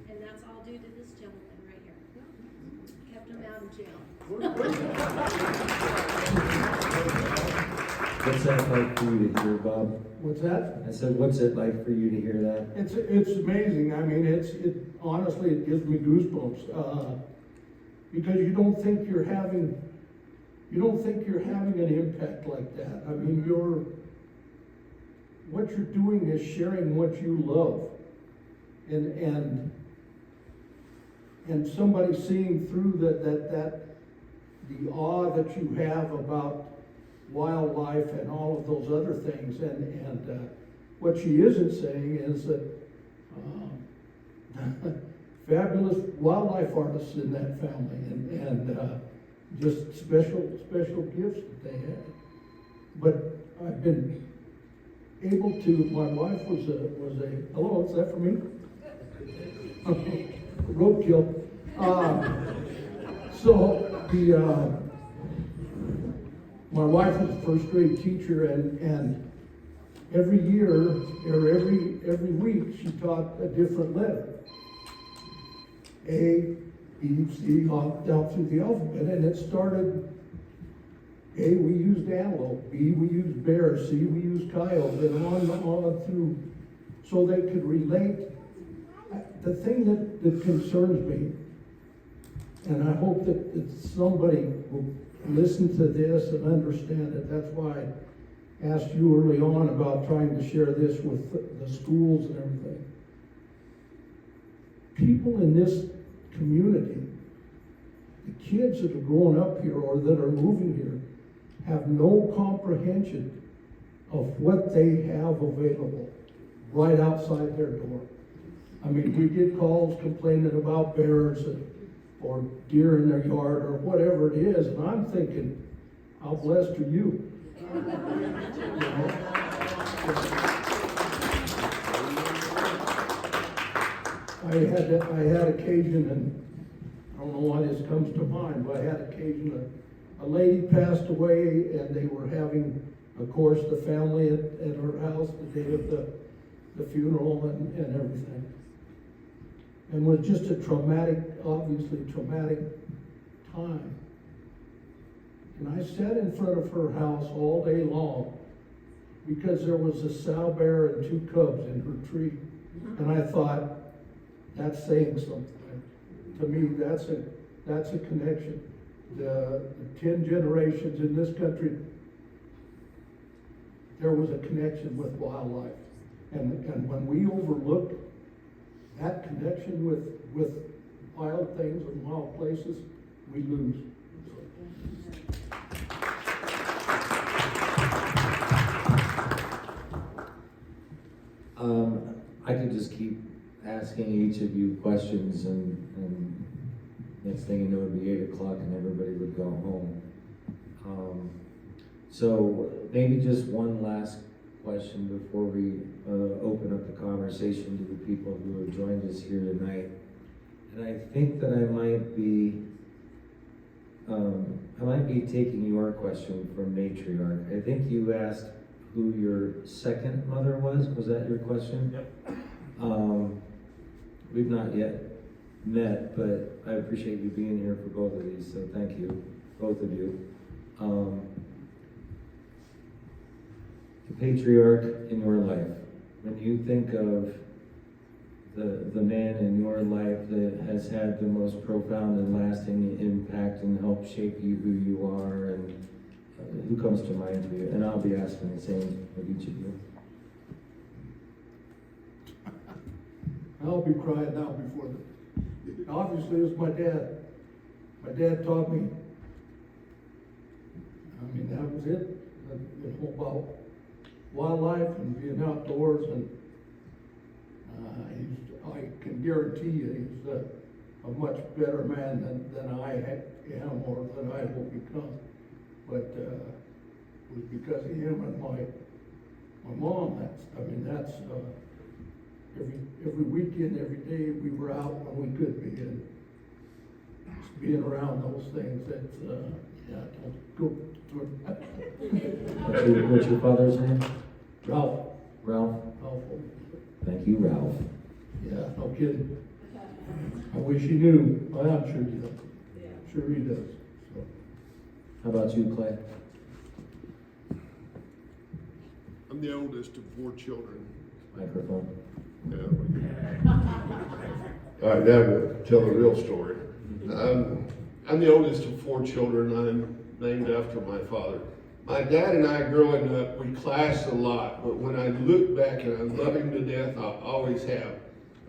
And that's all due to this gentleman right here. Kept him out of jail. What's that like for you to hear, Bob? What's that? I said, what's it like for you to hear that? It's amazing. I mean, honestly, it gives me goosebumps, because you don't think you're having an impact like that. I mean, what you're doing is sharing what you love, and somebody seeing through that the awe that you have about wildlife and all of those other things, and what she isn't saying is that fabulous wildlife artists in that family, and just special gifts that they had. But I've been able to. My wife was a. Hello, is that for me? Roadkill. My wife was a first grade teacher, and every year, or every week, she taught a different letter. A, B, C, down through the alphabet, and it started, A, we used antelope, B, we used bear, C, we used coyote, and on through, so they could relate. The thing that concerns me, and I hope that somebody will listen to this and understand it, that's why I asked you early on about trying to share this with the schools and everything. People in this community, the kids that are growing up here or that are moving here, have no comprehension of what they have available right outside their door. I mean, we get calls complaining about bears or deer in their yard or whatever it is, and I'm thinking, how blessed are you? I had occasion, and I don't know why this comes to mind, but I had occasion, a lady passed away, and they were having, of course, the family at her house the day of the funeral and everything. And was just a traumatic, obviously traumatic time. And I sat in front of her house all day long because there was a sow bear and 2 cubs in her tree. And I thought, that's saying something. To me, that's a connection. The 10 generations in this country, there was a connection with wildlife. And when we overlook that connection with wild things and wild places, we lose. I could just keep asking each of you questions, and next thing you know, it'd be 8 o'clock and everybody would go home. So maybe just one last question before we open up the conversation to the people who have joined us here tonight. And I think that I might be taking your question from Matriarch. I think you asked who your second mother was. Was that your question? Yep. We've not yet met, but I appreciate you being here for both of these, so thank you, both of you. The patriarch in your life, when you think of the man in your life that has had the most profound and lasting impact and helped shape you who you are, and who comes to mind for you? And I'll be asking the same of each of you. I'll be crying now before obviously it was my dad. My dad taught me, I mean, that was it. About wildlife and being outdoors, and I can guarantee you he's a much better man than I am or than I will become. But it was because of him and my mom. That's every weekend, every day we were out when we could be, and just being around those things. Don't go through. What's your father's name? Ralph. Ralph. Ralph. Thank you, Ralph. Yeah, no kidding. I wish he knew. Well, I'm sure he does. Sure he does. So. How about you, Clay? I'm the oldest of 4 children. Microphone. Yeah. All right, now we'll tell the real story. I'm the oldest of 4 children. I'm named after my father. My dad and I growing up, we clashed a lot, but when I look back and I love him to death, I always have.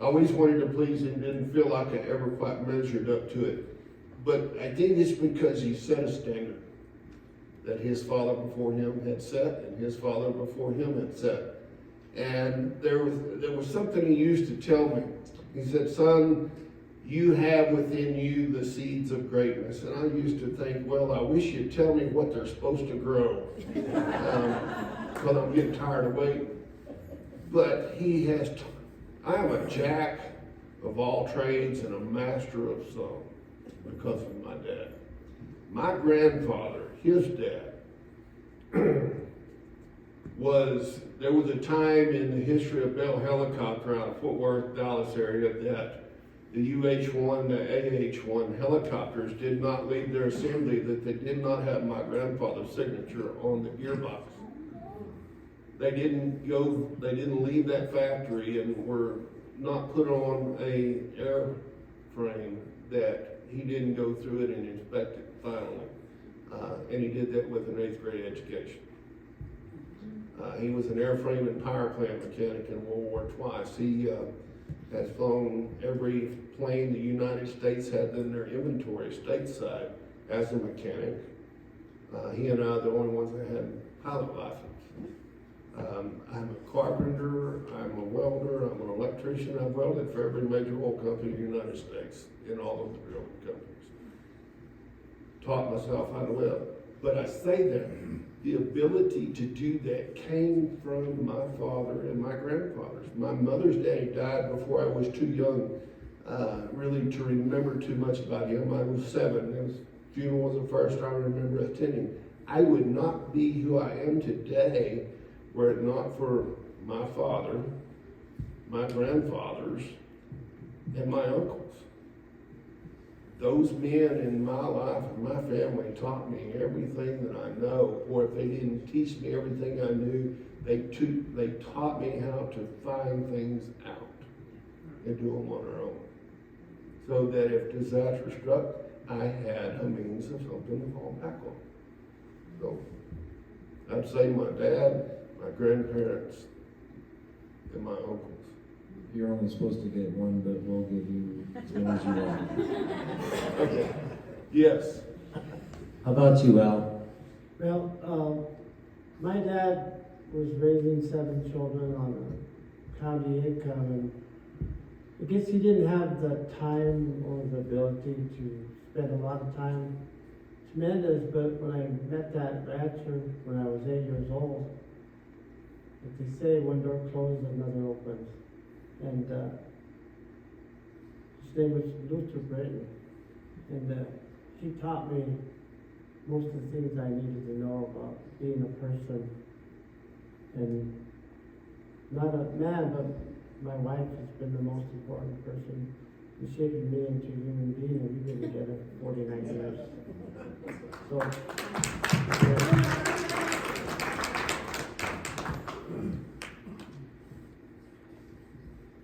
I always wanted to please him, didn't feel like I ever quite measured up to it. But I think it's because he set a standard that his father before him had set and his father before him had set. And there was something he used to tell me. He said, son, you have within you the seeds of greatness. And I used to think, well, I wish you'd tell me what they're supposed to grow. Because I'm getting tired of waiting. But he has, I am a jack of all trades and a master of some because of my dad. My grandfather, his dad, was there was a time in the history of Bell Helicopter out of Fort Worth, Dallas area that the UH-1, the AH-1 helicopters did not leave their assembly, that they did not have my grandfather's signature on the gearbox. They didn't leave that factory and were not put on a airframe that he didn't go through it and inspect it finally. And he did that with an 8th grade education. He was an airframe and power plant mechanic in World War twice. He has flown every plane the United States had in their inventory stateside as a mechanic. He and I are the only ones that had pilot license. I'm a carpenter, I'm a welder, I'm an electrician. I've welded for every major oil company in the United States in all of the oil companies. Taught myself how to weld. But I say that the ability to do that came from my father and my grandfathers. My mother's daddy died before I was too young really to remember too much about him. I was 7. His funeral was the first I remember attending. I would not be who I am today were it not for my father, my grandfathers, and my uncles. Those men in my life and my family taught me everything that I know, or if they didn't teach me everything I knew, they taught me how to find things out and do them on our own. So that if disaster struck, I had a means of something to fall back on. So I'd say my dad, my grandparents, and my uncles. You're only supposed to get one, but we'll give you as many as you want. Okay. Yes. How about you, Al? Well, my dad was raising 7 children on a county income, and I guess he didn't have the time or the ability to spend a lot of time tremendous, but when I met that rancher when I was 8 years old, like they say, one door closes, another opens. And his name was Luther Britton, and he taught me most of the things I needed to know about being a person, and not a man, but my wife has been the most important person in shaping me into a human being, and we've been together for 49 years. So,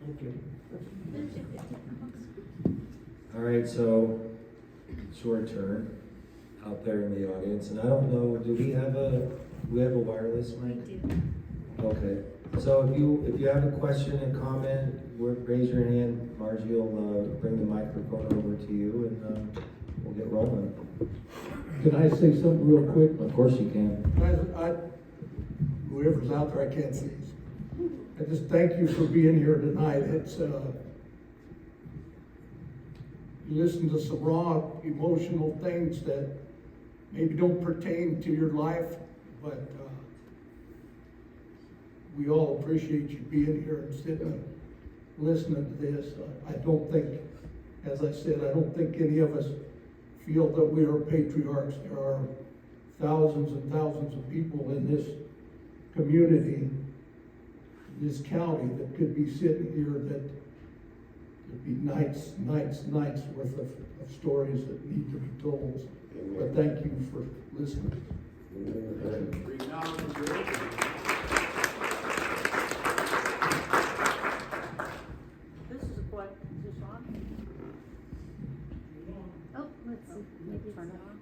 thank you. All right, so it's your turn out there in the audience, and I don't know, do we have a wireless mic? We do. Okay, so if you have a question and comment, raise your hand. Margie will bring the microphone over to you, and we'll get rolling. Can I say something real quick? Of course you can. Whoever's out there, I can't see. I just thank you for being here tonight. It's, you listen to some raw, emotional things that maybe don't pertain to your life, but we all appreciate you being here and sitting and listening to this. I don't think, as I said, I don't think any of us feel that we are patriarchs. There are thousands and thousands of people in this community, this county, that could be sitting here that there'd be nights worth of stories that need to be told. But thank you for listening. This is a question, is this on? Oh, let's see, maybe turn it on.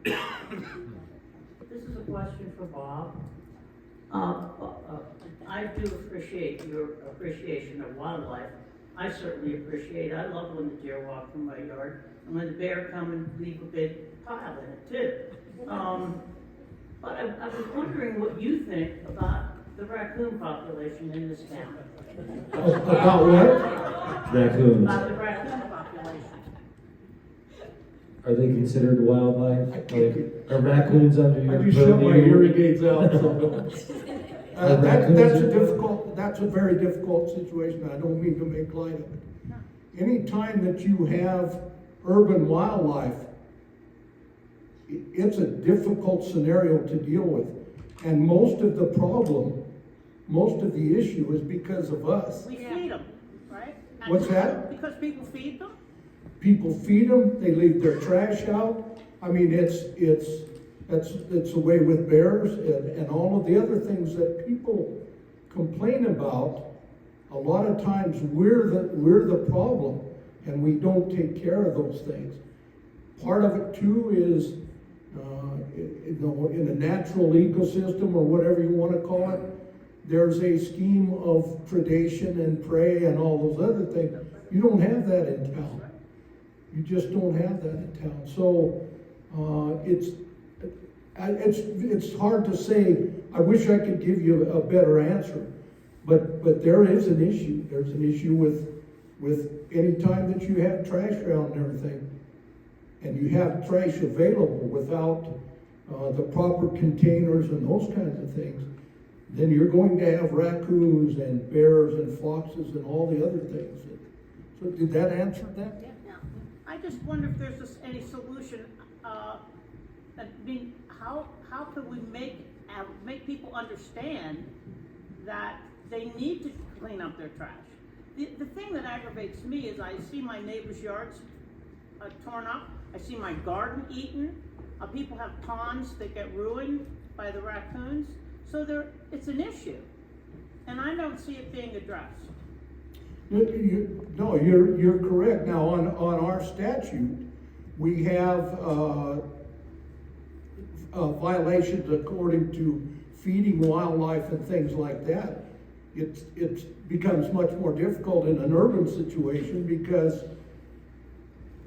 This is a question for Bob. I do appreciate your appreciation of wildlife. I certainly appreciate, I love when the deer walk in my yard, and when the bear come and leave a big pile in it too. But I was wondering what you think about the raccoon population in this town. About what? Raccoons. About the raccoon population. Are they considered wildlife? Are raccoons under your I just shut my purview? hearing aids out. So. That's a very difficult situation. I don't mean to make light of it. Anytime that you have urban wildlife, it's a difficult scenario to deal with. And most of the problem most of the issue is because of us. We feed them, right? And What's that? Because people feed them? People feed them, they leave their trash out. I mean, it's the way with bears and all of the other things that people complain about. A lot of times we're the problem, and we don't take care of those things. Part of it too is, in a natural ecosystem or whatever you want to call it, there's a scheme of predation and prey and all those other things. You don't have that in town. You just don't have that in town. So it's hard to say. I wish I could give you a better answer, but there is an issue. There's an issue with any time that you have trash around and everything, and you have trash available without the proper containers and those kinds of things, then you're going to have raccoons and bears and foxes and all the other things. So did that answer that? Yeah. I just wonder if there's any solution, I mean, how can we make people understand that they need to clean up their trash? The thing that aggravates me is I see my neighbors' yards torn up, I see my garden eaten, people have ponds that get ruined by the raccoons, so it's an issue, and I don't see it being addressed. No, you're correct. Now, on our statute, we have violations according to feeding wildlife and things like that. It becomes much more difficult in an urban situation because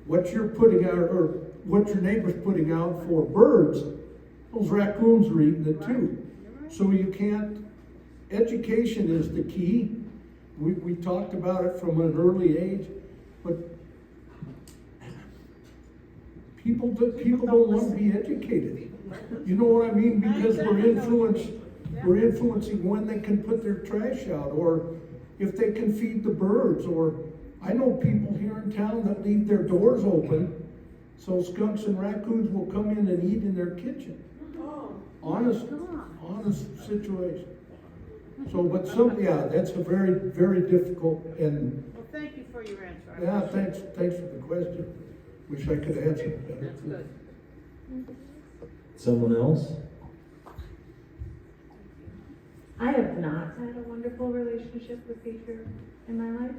what you're putting out, or what your neighbor's putting out for birds, those raccoons are eating it too. So you can't, education is the key. We talked about it from an early age, but people don't want to be educated. You know what I mean? Because we're influencing when they can put their trash out, or if they can feed the birds, or I know people here in town that leave their doors open so skunks and raccoons will come in and eat in their kitchen. Honest situation. So, but that's a very, very difficult and. Well, thank you for your answer. Yeah, thanks for the question. Wish I could answer it better. That's good. Someone else? I have not had a wonderful relationship with Patriarch in my life.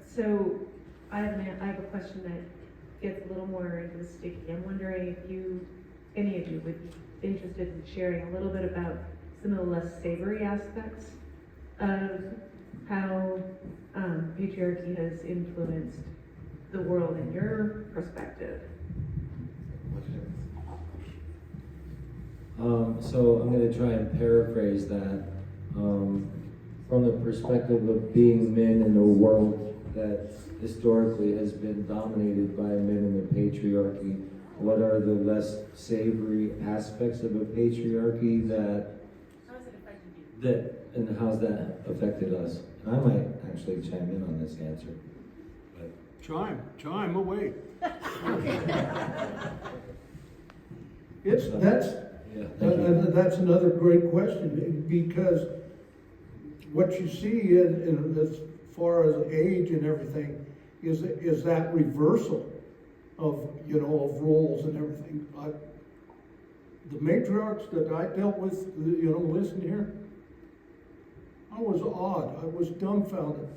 So I have a question that gets a little more into the sticky. I'm wondering if any of you would be interested in sharing a little bit about some of the less savory aspects of how patriarchy has influenced the world in your perspective. So I'm going to try and paraphrase that from the perspective of being men in a world that historically has been dominated by men in the patriarchy. What are the less savory aspects of a patriarchy that and how's that affected us? And I might actually chime in on this answer. But Chime away. That's another great question, because what you see in as far as age and everything is that reversal of roles and everything. The matriarchs that I dealt with, listen here, I was awed. I was dumbfounded.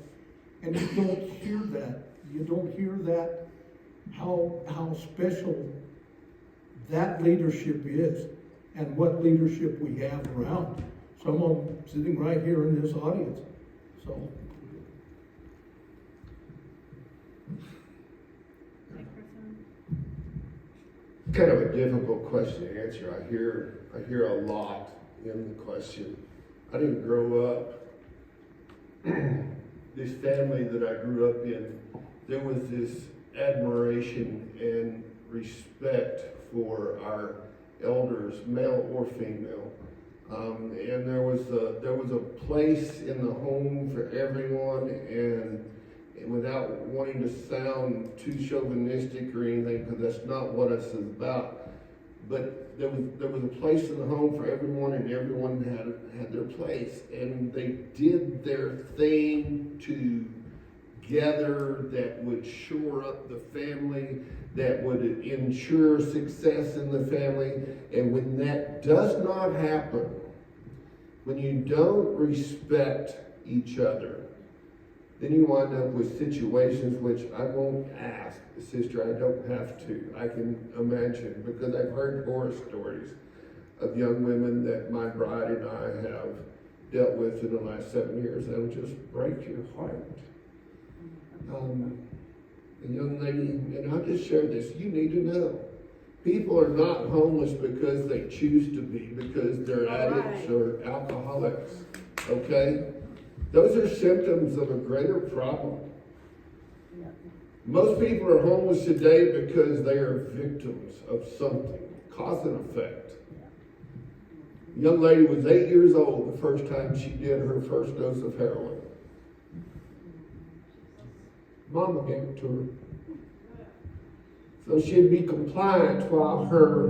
And you don't hear that. You don't hear that, how special that leadership is and what leadership we have around. Some of them sitting right here in this audience. So. Kind of a difficult question to answer. I hear a lot in the question. I didn't grow up, this family that I grew up in, there was this admiration and respect for our elders, male or female. And there was a place in the home for everyone, and without wanting to sound too chauvinistic or anything, because that's not what it's about, but there was a place in the home for everyone, and everyone had their place, and they did their thing together that would shore up the family, that would ensure success in the family. And when that does not happen, when you don't respect each other, then you wind up with situations which I won't ask, sister, I don't have to. I can imagine, because I've heard horror stories of young women that my bride and I have dealt with in the last 7 years that will just break your heart. A young lady, and I'll just share this, you need to know, people are not homeless because they choose to be, because they're addicts or alcoholics, okay? Those are symptoms of a greater problem. Most people are homeless today because they are victims of something, cause and effect. A young lady was 8 years old the first time she did her first dose of heroin. Mama gave it to her. So she'd be compliant while her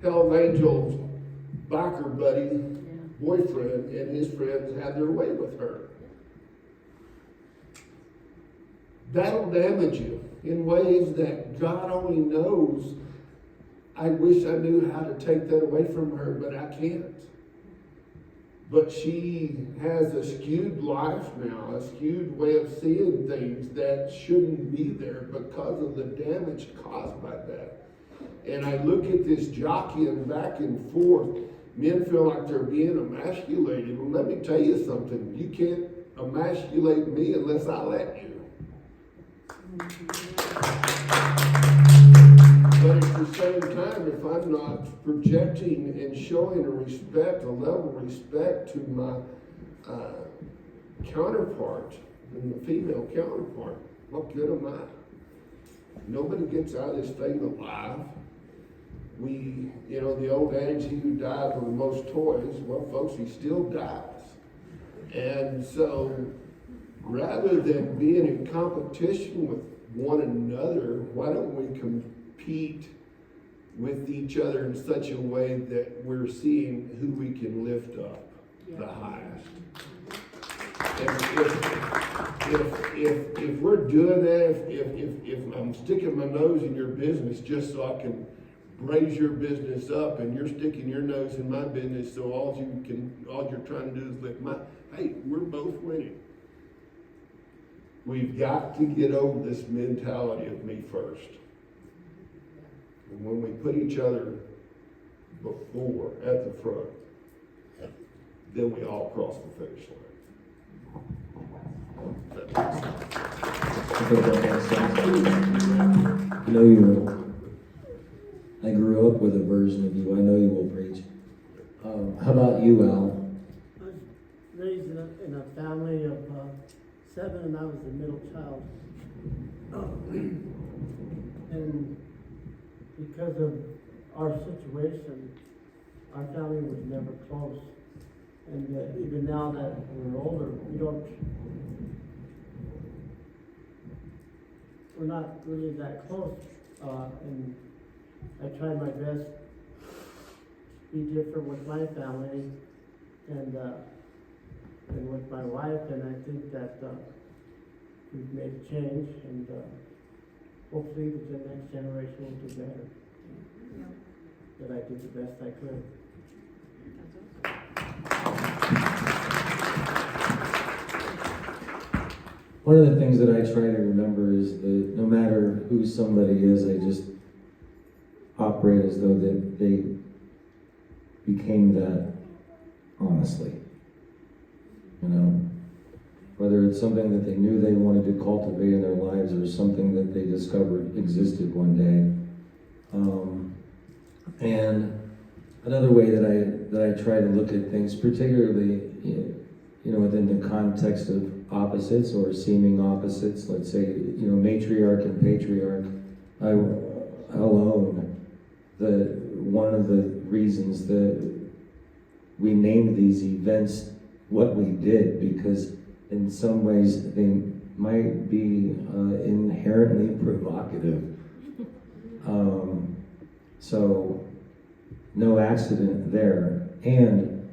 Hell's Angels biker buddy, boyfriend, and his friends had their way with her. That'll damage you in ways that God only knows. I wish I knew how to take that away from her, but I can't. But she has a skewed life now, a skewed way of seeing things that shouldn't be there because of the damage caused by that. And I look at this jockeying back and forth. Men feel like they're being emasculated. Well, let me tell you something. You can't emasculate me unless I let you. But at the same time, if I'm not projecting and showing a level of respect to my counterpart, and the female counterpart, what good am I? Nobody gets out of this thing alive. The old adage, he who dies with the most toys, well, folks, he still dies. And so, rather than being in competition with one another, why don't we compete with each other in such a way that we're seeing who we can lift up the highest? And if we're doing that, if I'm sticking my nose in your business just so I can raise your business up, and you're sticking your nose in my business so all you're trying to do is lift my, hey, we're both winning. We've got to get over this mentality of me first. And when we put each other before, at the front, then we all cross the finish line. I grew up with a version of you. I know you will preach. How about you, Al? I was raised in a family of 7, and I was the middle child. And because of our situation, our family was never close. And even now that we're older, we're not really that close. And I try my best to be different with my family and with my wife, and I think that we've made a change, and hopefully the next generation will do better. That I did the best I could. One of the things that I try to remember is that no matter who somebody is, I just operate as though that they became that honestly. Whether it's something that they knew they wanted to cultivate in their lives or something that they discovered existed one day. And another way that I try to look at things, particularly within the context of opposites or seeming opposites, let's say matriarch and patriarch, I'll own that one of the reasons that we named these events what we did, because in some ways they might be inherently provocative. So, no accident there. And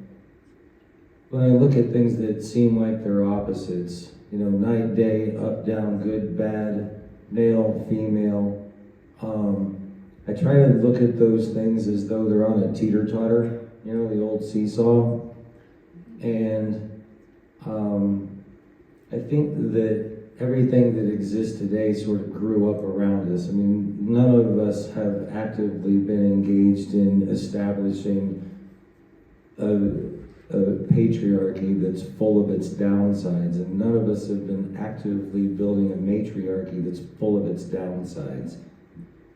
when I look at things that seem like they're opposites, you know, night, day, up, down, good, bad, male, female, I try to look at those things as though they're on a teeter-totter, you know, the old seesaw. And I think that everything that exists today sort of grew up around us. I mean, none of us have actively been engaged in establishing a patriarchy that's full of its downsides, and none of us have been actively building a matriarchy that's full of its downsides.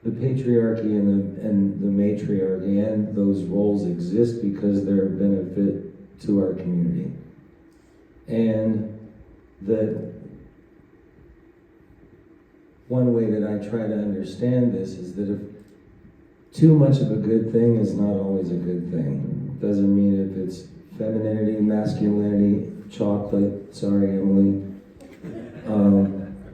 The patriarchy and the matriarchy and those roles exist because they're a benefit to our community. And that one way that I try to understand this is that if too much of a good thing is not always a good thing. Doesn't mean if it's femininity, masculinity, chocolate, sorry Emily,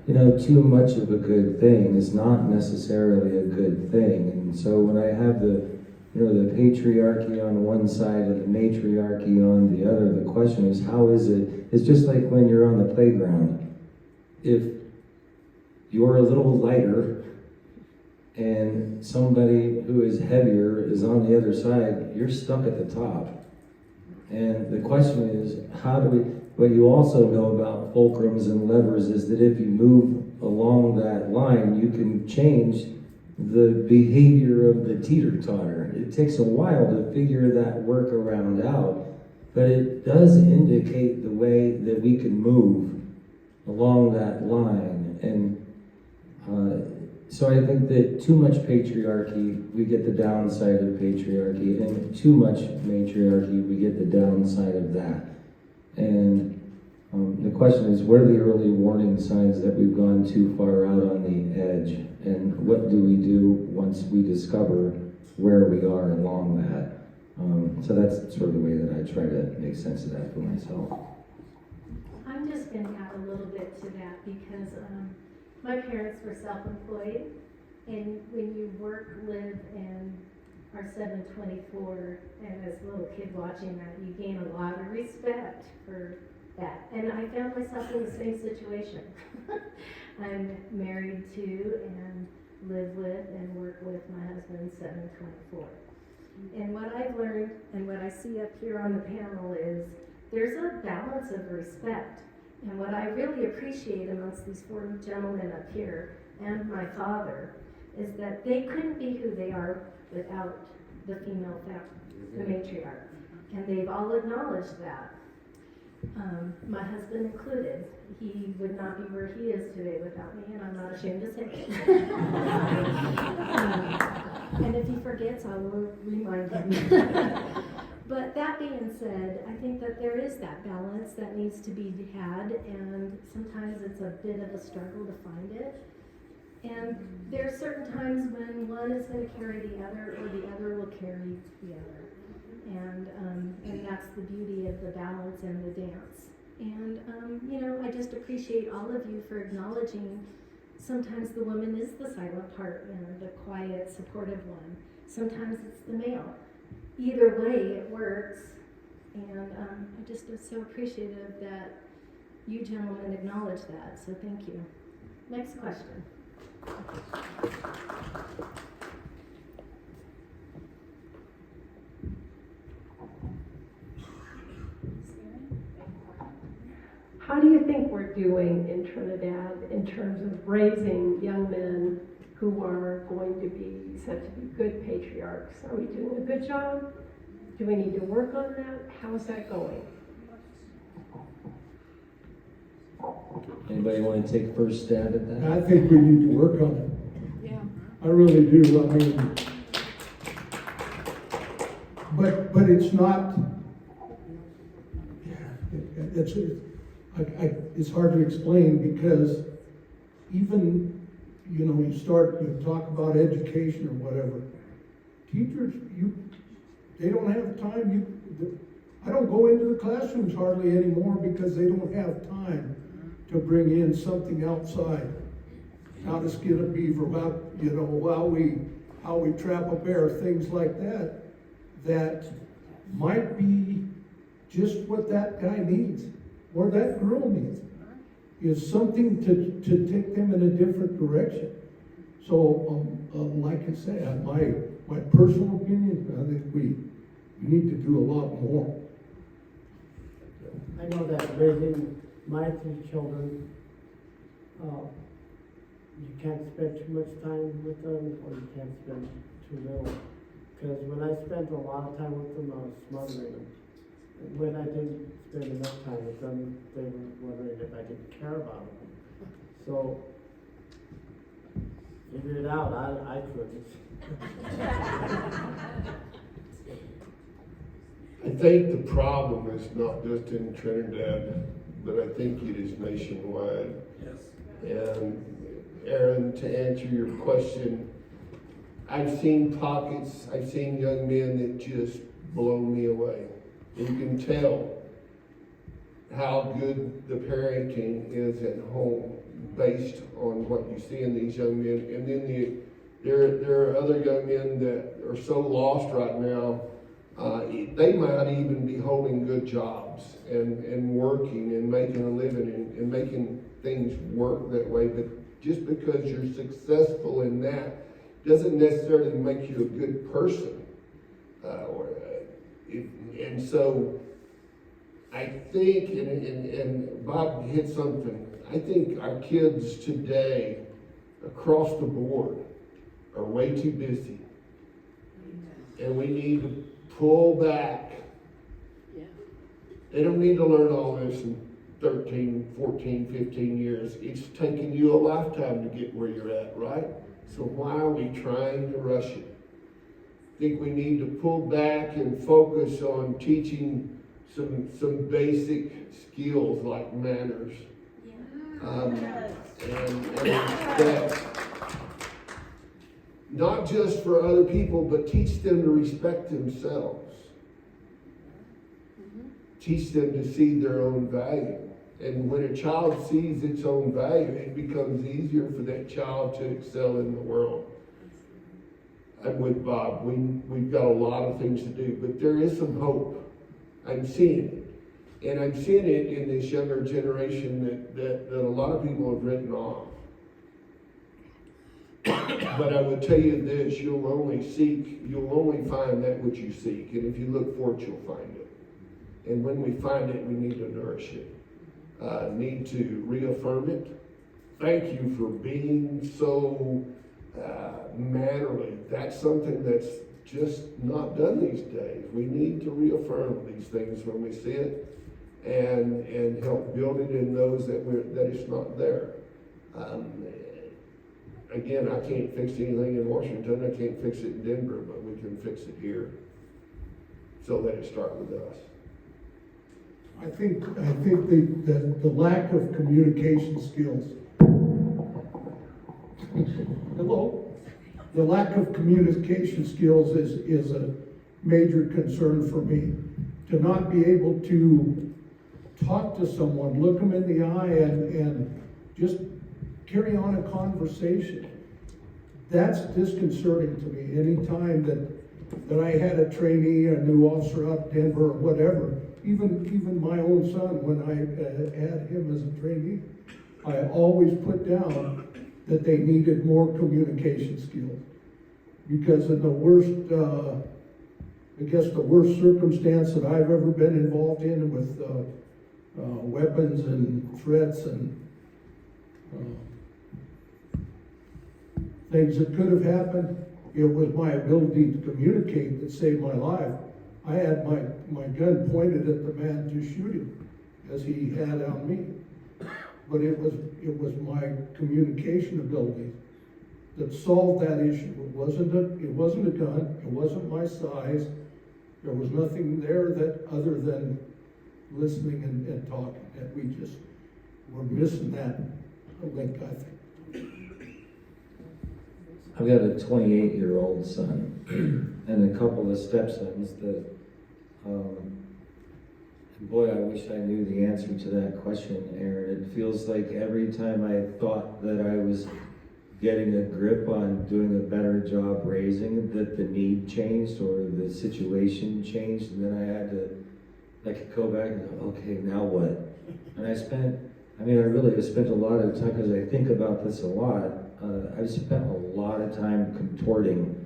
you know, too much of a good thing is not necessarily a good thing. And so when I have the patriarchy on one side and the matriarchy on the other, the question is, how is it? It's just like when you're on the playground. If you're a little lighter and somebody who is heavier is on the other side, you're stuck at the top. And the question is, what you also know about fulcrums and levers is that if you move along that line, you can change the behavior of the teeter-totter. It takes a while to figure that workaround out, but it does indicate the way that we can move along that line. And so I think that too much patriarchy, we get the downside of patriarchy, and too much matriarchy, we get the downside of that. And the question is, what are the early warning signs that we've gone too far out on the edge? And what do we do once we discover where we are along that? So that's sort of the way that I try to make sense of that for myself. I'm just going to add a little bit to that because my parents were self-employed, and when you work, live, and are 724, and as a little kid watching that, you gain a lot of respect for that. And I found myself in the same situation. I'm married to and live with and work with my husband 724. And what I've learned and what I see up here on the panel is there's a balance of respect. And what I really appreciate amongst these four gentlemen up here and my father is that they couldn't be who they are without the female the matriarch. And they've all acknowledged that. My husband included. He would not be where he is today without me, and I'm not ashamed to say it. And if he forgets, I will remind him. But that being said, I think that there is that balance that needs to be had, and sometimes it's a bit of a struggle to find it. And there are certain times when one is going to carry the other, or the other will carry the other. And that's the beauty of the balance and the dance. And, I just appreciate all of you for acknowledging sometimes the woman is the silent partner, the quiet, supportive one. Sometimes it's the male. Either way, it works. And I just am so appreciative that you gentlemen acknowledge that. So thank you. Next question. How do you think we're doing in Trinidad in terms of raising young men who are going to be said to be good patriarchs? Are we doing a good job? Do we need to work on that? How's that going? Anybody want to take first stab at that? I think we need to work on it. Yeah. I really do. I mean, but it's not. Yeah, it's hard to explain because even you talk about education or whatever. Teachers, they don't have time. I don't go into the classrooms hardly anymore because they don't have time to bring in something outside. How to skin a beaver, while we how we trap a bear, things like that, that might be just what that guy needs, or that girl needs, is something to take them in a different direction. So, like I say, my personal opinion, I think we need to do a lot more. I know that raising my 3 children, you can't spend too much time with them, or you can't spend too little. Because when I spent a lot of time with them, I was smothering them. And when I didn't spend enough time with them, they were wondering if I didn't care about them. So, figure it out, I couldn't. I think the problem is not just in Trinidad, but I think it is nationwide. Yes. And Aaron, to answer your question, I've seen pockets, I've seen young men that just blow me away. You can tell how good the parenting is at home based on what you see in these young men. And then there are other young men that are so lost right now, they might even be holding good jobs and working and making a living and making things work that way. But just because you're successful in that doesn't necessarily make you a good person. And so I think, and Bob hit something, I think our kids today across the board are way too busy. And we need to pull back. Yeah. They don't need to learn all this in 13, 14, 15 years. It's taken you a lifetime to get where you're at, right? So why are we trying to rush it? I think we need to pull back and focus on teaching some basic skills like manners. And that, not just for other people, but teach them to respect themselves. Teach them to see their own value. And when a child sees its own value, it becomes easier for that child to excel in the world. I'm with Bob. We've got a lot of things to do, but there is some hope. I'm seeing it. And I'm seeing it in this younger generation that a lot of people have written off. But I would tell you this, you'll only find that which you seek. And if you look for it, you'll find it. And when we find it, we need to nourish it. Need to reaffirm it. Thank you for being so mannerly. That's something that's just not done these days. We need to reaffirm these things when we see it and help build it in those that it's not there. Again, I can't fix anything in Washington. I can't fix it in Denver, but we can fix it here. So let it start with us. I think the lack of communication skills. Hello? The lack of communication skills is a major concern for me. To not be able to talk to someone, look them in the eye and just carry on a conversation. That's disconcerting to me. Any time that I had a trainee, a new officer up in Denver or whatever, even my own son, when I had him as a trainee, I always put down that they needed more communication skills. Because in the worst, the worst circumstance that I've ever been involved in with weapons and threats and things that could have happened, it was my ability to communicate that saved my life. I had my gun pointed at the man to shoot him, as he had on me. But it was my communication ability that solved that issue. It wasn't a gun. It wasn't my size. There was nothing there that other than listening and talking. And we just were missing that link, I think. I've got a 28-year-old son and a couple of stepsons that, boy, I wish I knew the answer to that question, Aaron. It feels like every time I thought that I was getting a grip on doing a better job raising, that the need changed or the situation changed, and then I had to, I could go back and go, okay, now what? And I spent a lot of time, because I think about this a lot, I've spent a lot of time contorting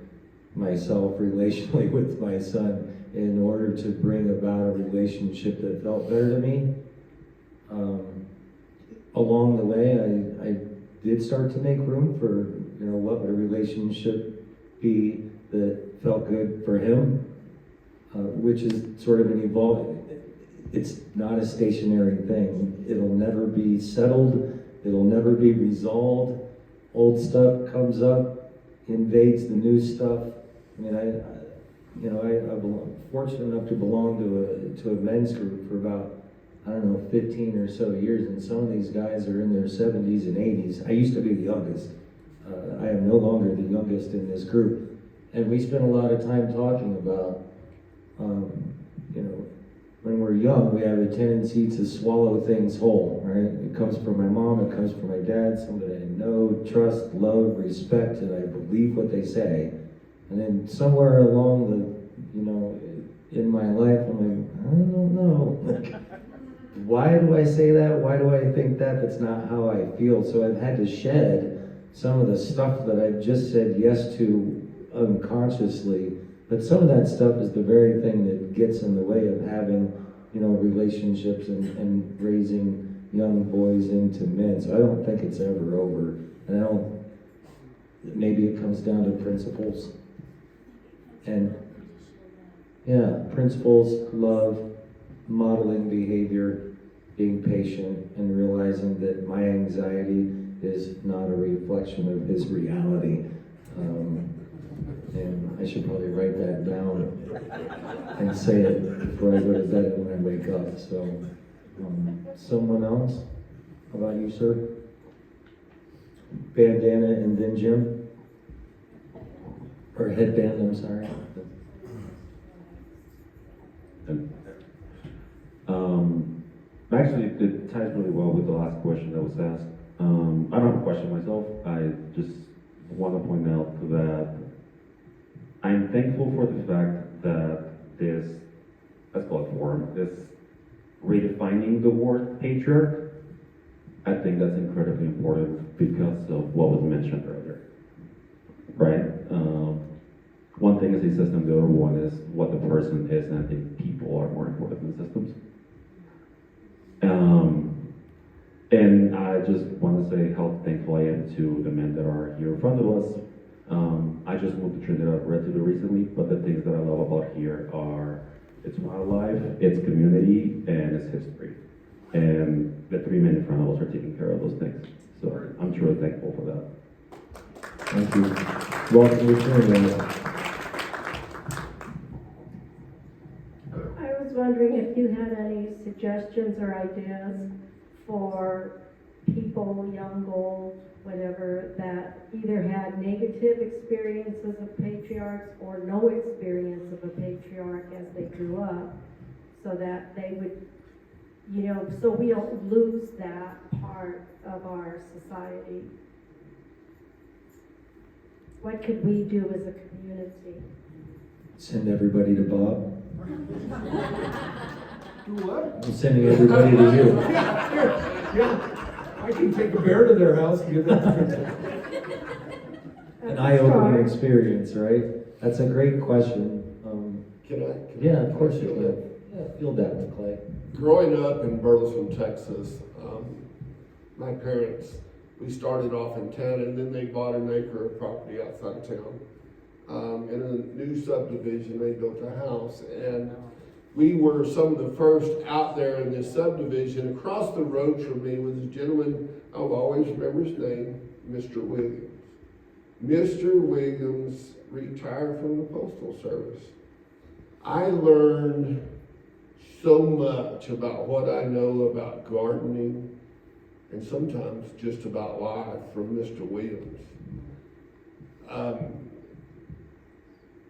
myself relationally with my son in order to bring about a relationship that felt better to me. Along the way, I did start to make room for, what would a relationship be that felt good for him, which is sort of an evolving, it's not a stationary thing. It'll never be settled. It'll never be resolved. Old stuff comes up, invades the new stuff. I mean, I'm fortunate enough to belong to a men's group for about, 15 or so years, and some of these guys are in their 70s and 80s. I used to be the youngest. I am no longer the youngest in this group. And we spend a lot of time talking about, when we're young, we have a tendency to swallow things whole, right? It comes from my mom, it comes from my dad, somebody I know, trust, love, respect, and I believe what they say. And then somewhere along in my life, I'm like, I don't know. Why do I say that? Why do I think that? That's not how I feel. So I've had to shed some of the stuff that I've just said yes to unconsciously. But some of that stuff is the very thing that gets in the way of having, relationships and raising young boys into men. So I don't think it's ever over. And maybe it comes down to principles. And principles, love, modeling behavior, being patient, and realizing that my anxiety is not a reflection of his reality. And I should probably write that down and say it before I go to bed and when I wake up. So, someone else? How about you, sir? Bandana and then Jim? Or headband, I'm sorry. Actually, it ties really well with the last question that was asked. I don't have a question myself. I just want to point out that I'm thankful for the fact that this, let's call it forum, this redefining the word patriarch. I think that's incredibly important because of what was mentioned earlier, right? One thing is a system, the other one is what the person is, and I think people are more important than systems. And I just want to say how thankful I am to the men that are here in front of us. I just moved to Trinidad relatively recently, but the things that I love about here are it's wildlife, it's community, and it's history. And the three men in front of us are taking care of those things. So I'm truly thankful for that. Thank you. Welcome to Trinidad. I was wondering if you had any suggestions or ideas for people, young, old, whatever, that either had negative experiences of patriarchs or no experience of a patriarch as they grew up, so that they would, so we don't lose that part of our society. What could we do as a community? Send everybody to Bob. Do what? I'm sending everybody to you. Yeah. I can take a bear to their house and give that to them. An eye-opening experience, right? That's a great question. Can I? Yeah, of course you can. Yeah, field that one, Clay. Growing up in Burleson, Texas, my parents, we started off in town and then they bought an acre of property outside of town. In a new subdivision, they built a house, and we were some of the first out there in this subdivision. Across the road from me was a gentleman, I'll always remember his name, Mr. Williams. Mr. Williams retired from the Postal Service. I learned so much about what I know about gardening and sometimes just about life from Mr. Williams.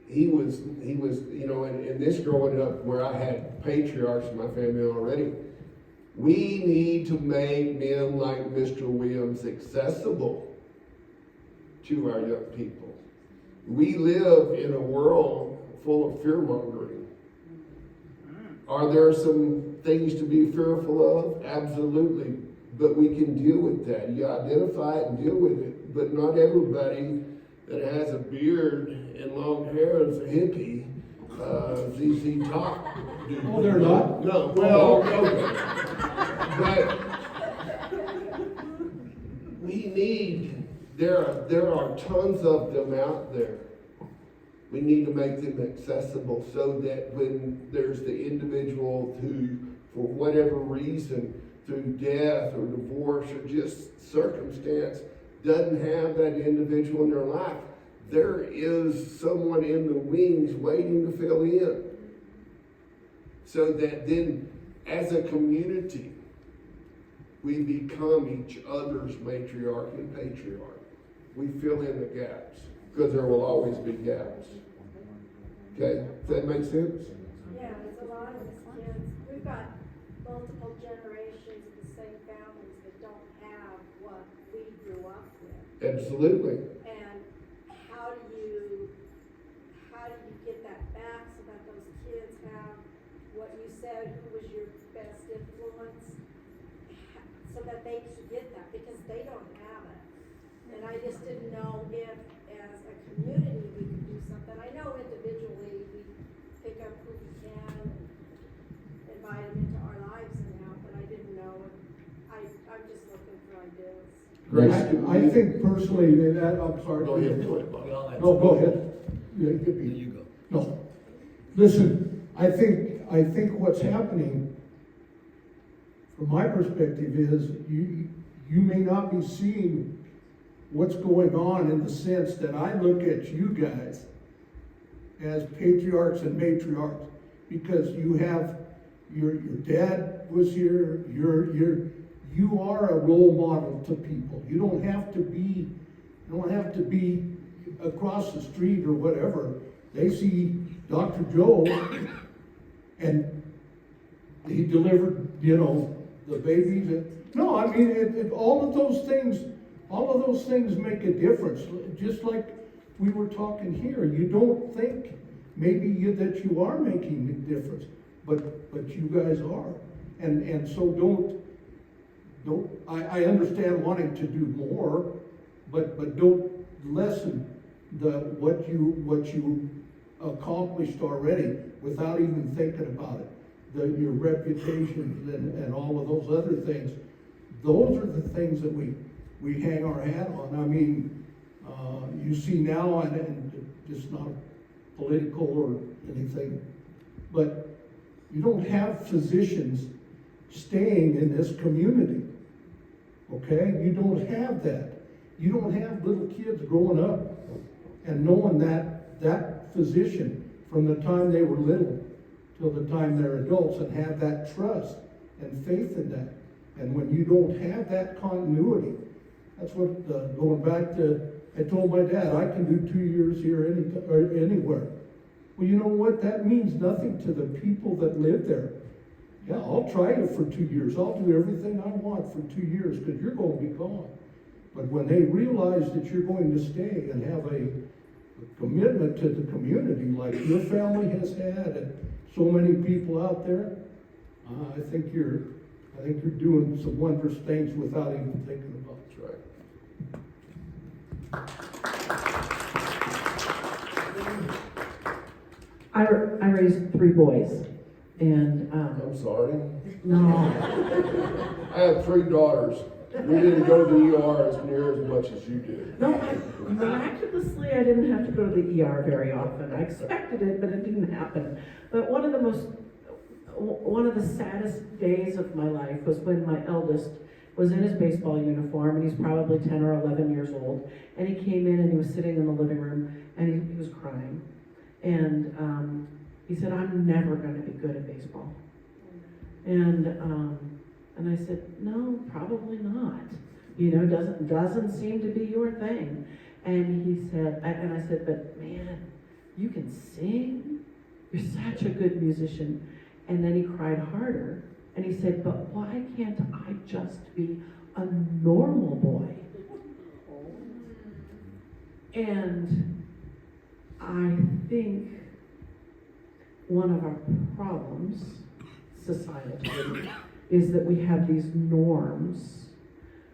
He was, and this growing up where I had patriarchs in my family already, we need to make men like Mr. Williams accessible. to our young people. We live in a world full of fear-mongering. Are there some things to be fearful of? Absolutely. But we can deal with that. You identify it and deal with it. But not everybody that has a beard and long hair is a hippie. ZZ Top. Oh, they're not? No, well, okay. But we need, there are tons of them out there. We need to make them accessible so that when there's the individual who, for whatever reason, through death or divorce or just circumstance, doesn't have that individual in their life, there is someone in the wings waiting to fill in. So that then, as a community, we become each other's matriarch and patriarch. We fill in the gaps, because there will always be gaps. Okay, does that make sense? Yeah, there's a lot of these kids. We've got multiple generations of the same families that don't have what we grew up with. Absolutely. And how do you get that back so that those kids have what you said, who was your best influence, so that they can get that, because they don't have it. And I just didn't know if, as a community, we could do something. I know individually we pick up who we can and invite them into our lives and that, but I didn't know. I'm just looking for ideas. I think personally, that, I'm sorry. Go ahead, do it, Bob. No, go ahead. Yeah, you go. No. Listen, I think what's happening, from my perspective, is you may not be seeing what's going on in the sense that I look at you guys as patriarchs and matriarchs, because you have your dad was here. You are a role model to people. You don't have to be across the street or whatever. They see Dr. Joe, and he delivered, the babies. No, I mean, all of those things make a difference. Just like we were talking here, you don't think maybe that you are making a difference, but you guys are, and so don't. I understand wanting to do more, but don't lessen what you accomplished already without even thinking about it. Your reputation and all of those other things. Those are the things that we hang our hat on. I mean, you see now, and just not political or anything, but you don't have physicians staying in this community. Okay? You don't have that. You don't have little kids growing up and knowing that physician from the time they were little till the time they're adults, and have that trust and faith in that. And when you don't have that continuity, that's what, going back to, I told my dad, I can do 2 years here or anywhere. Well, you know what? That means nothing to the people that live there. Yeah, I'll try it for 2 years. I'll do everything I want for 2 years, because you're going to be gone. But when they realize that you're going to stay and have a commitment to the community like your family has had, and so many people out there, I think you're doing some wondrous things without even thinking about it. I raised 3 boys, and I'm sorry. No. I have 3 daughters. We didn't go to the ER as near as much as you did. No, miraculously, I didn't have to go to the ER very often. I expected it, but it didn't happen. But one of the saddest days of my life was when my eldest was in his baseball uniform, and he's probably 10 or 11 years old, and he came in and he was sitting in the living room, and he was crying. And he said, "I'm never going to be good at baseball." And I said, "No, probably not. Doesn't seem to be your thing." And he said, and I said, "But man, you can sing. You're such a good musician." And then he cried harder, and he said, "But why can't I just be a normal boy?" And I think one of our problems societally is that we have these norms.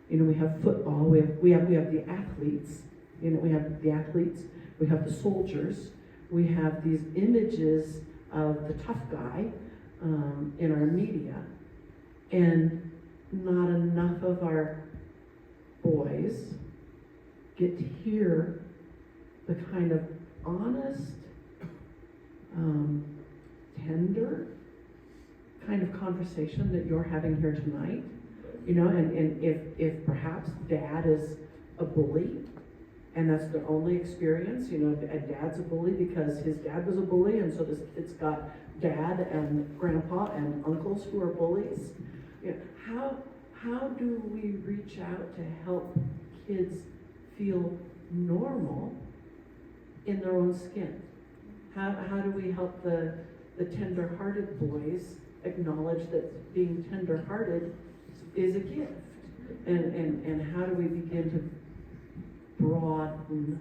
You know, we have football, we have the athletes, you know, we have the athletes, we have the soldiers, we have these images of the tough guy in our media, and not enough of our boys get to hear the kind of honest, tender kind of conversation that you're having here tonight. You know, and if perhaps dad is a bully, and that's their only experience, you know, a dad's a bully because his dad was a bully, and so it's got dad and grandpa and uncles who are bullies. You know, how do we reach out to help kids feel normal in their own skin? How do we help the tender-hearted boys acknowledge that being tender-hearted is a gift? And how do we begin to broaden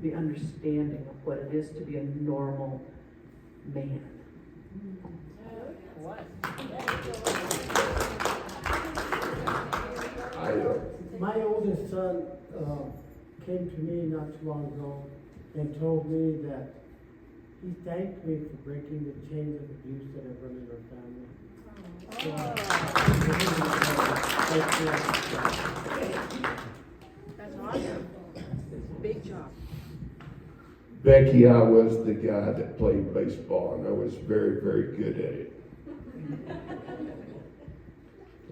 the understanding of what it is to be a normal man? My oldest son came to me not too long ago and told me that he thanked me for breaking the chains of abuse that have run in our family. That's awesome. Big job. Becky, I was the guy that played baseball, and I was very, very good at it.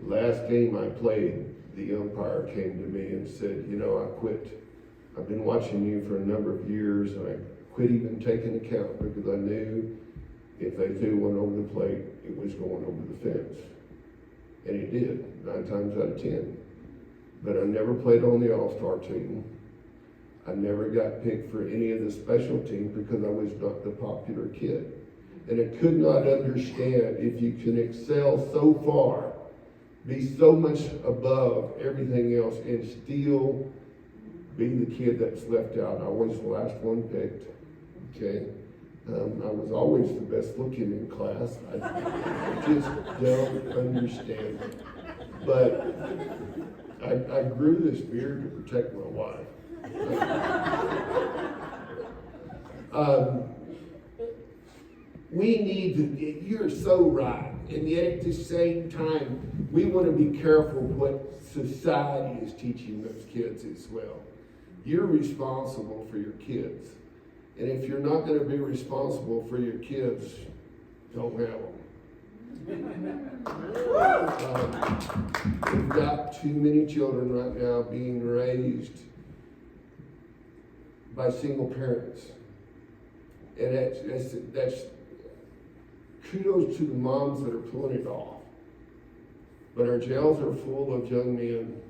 The last game I played, the umpire came to me and said, you know, I quit. I've been watching you for a number of years, and I quit even taking account because I knew if they threw one over the plate, it was going over the fence. And it did, 9 times out of 10. But I never played on the all-star team. I never got picked for any of the special teams because I was not the popular kid. And I could not understand if you can excel so far, be so much above everything else, and still be the kid that's left out. I was the last one picked, okay? I was always the best looking in class. I just don't understand it. But I grew this beard to protect my wife. We need to, you're so right. And yet at the same time, we want to be careful what society is teaching those kids as well. You're responsible for your kids. And if you're not going to be responsible for your kids, don't have them. We've got too many children right now being raised by single parents. And that's kudos to the moms that are pulling it off. But our jails are full of young men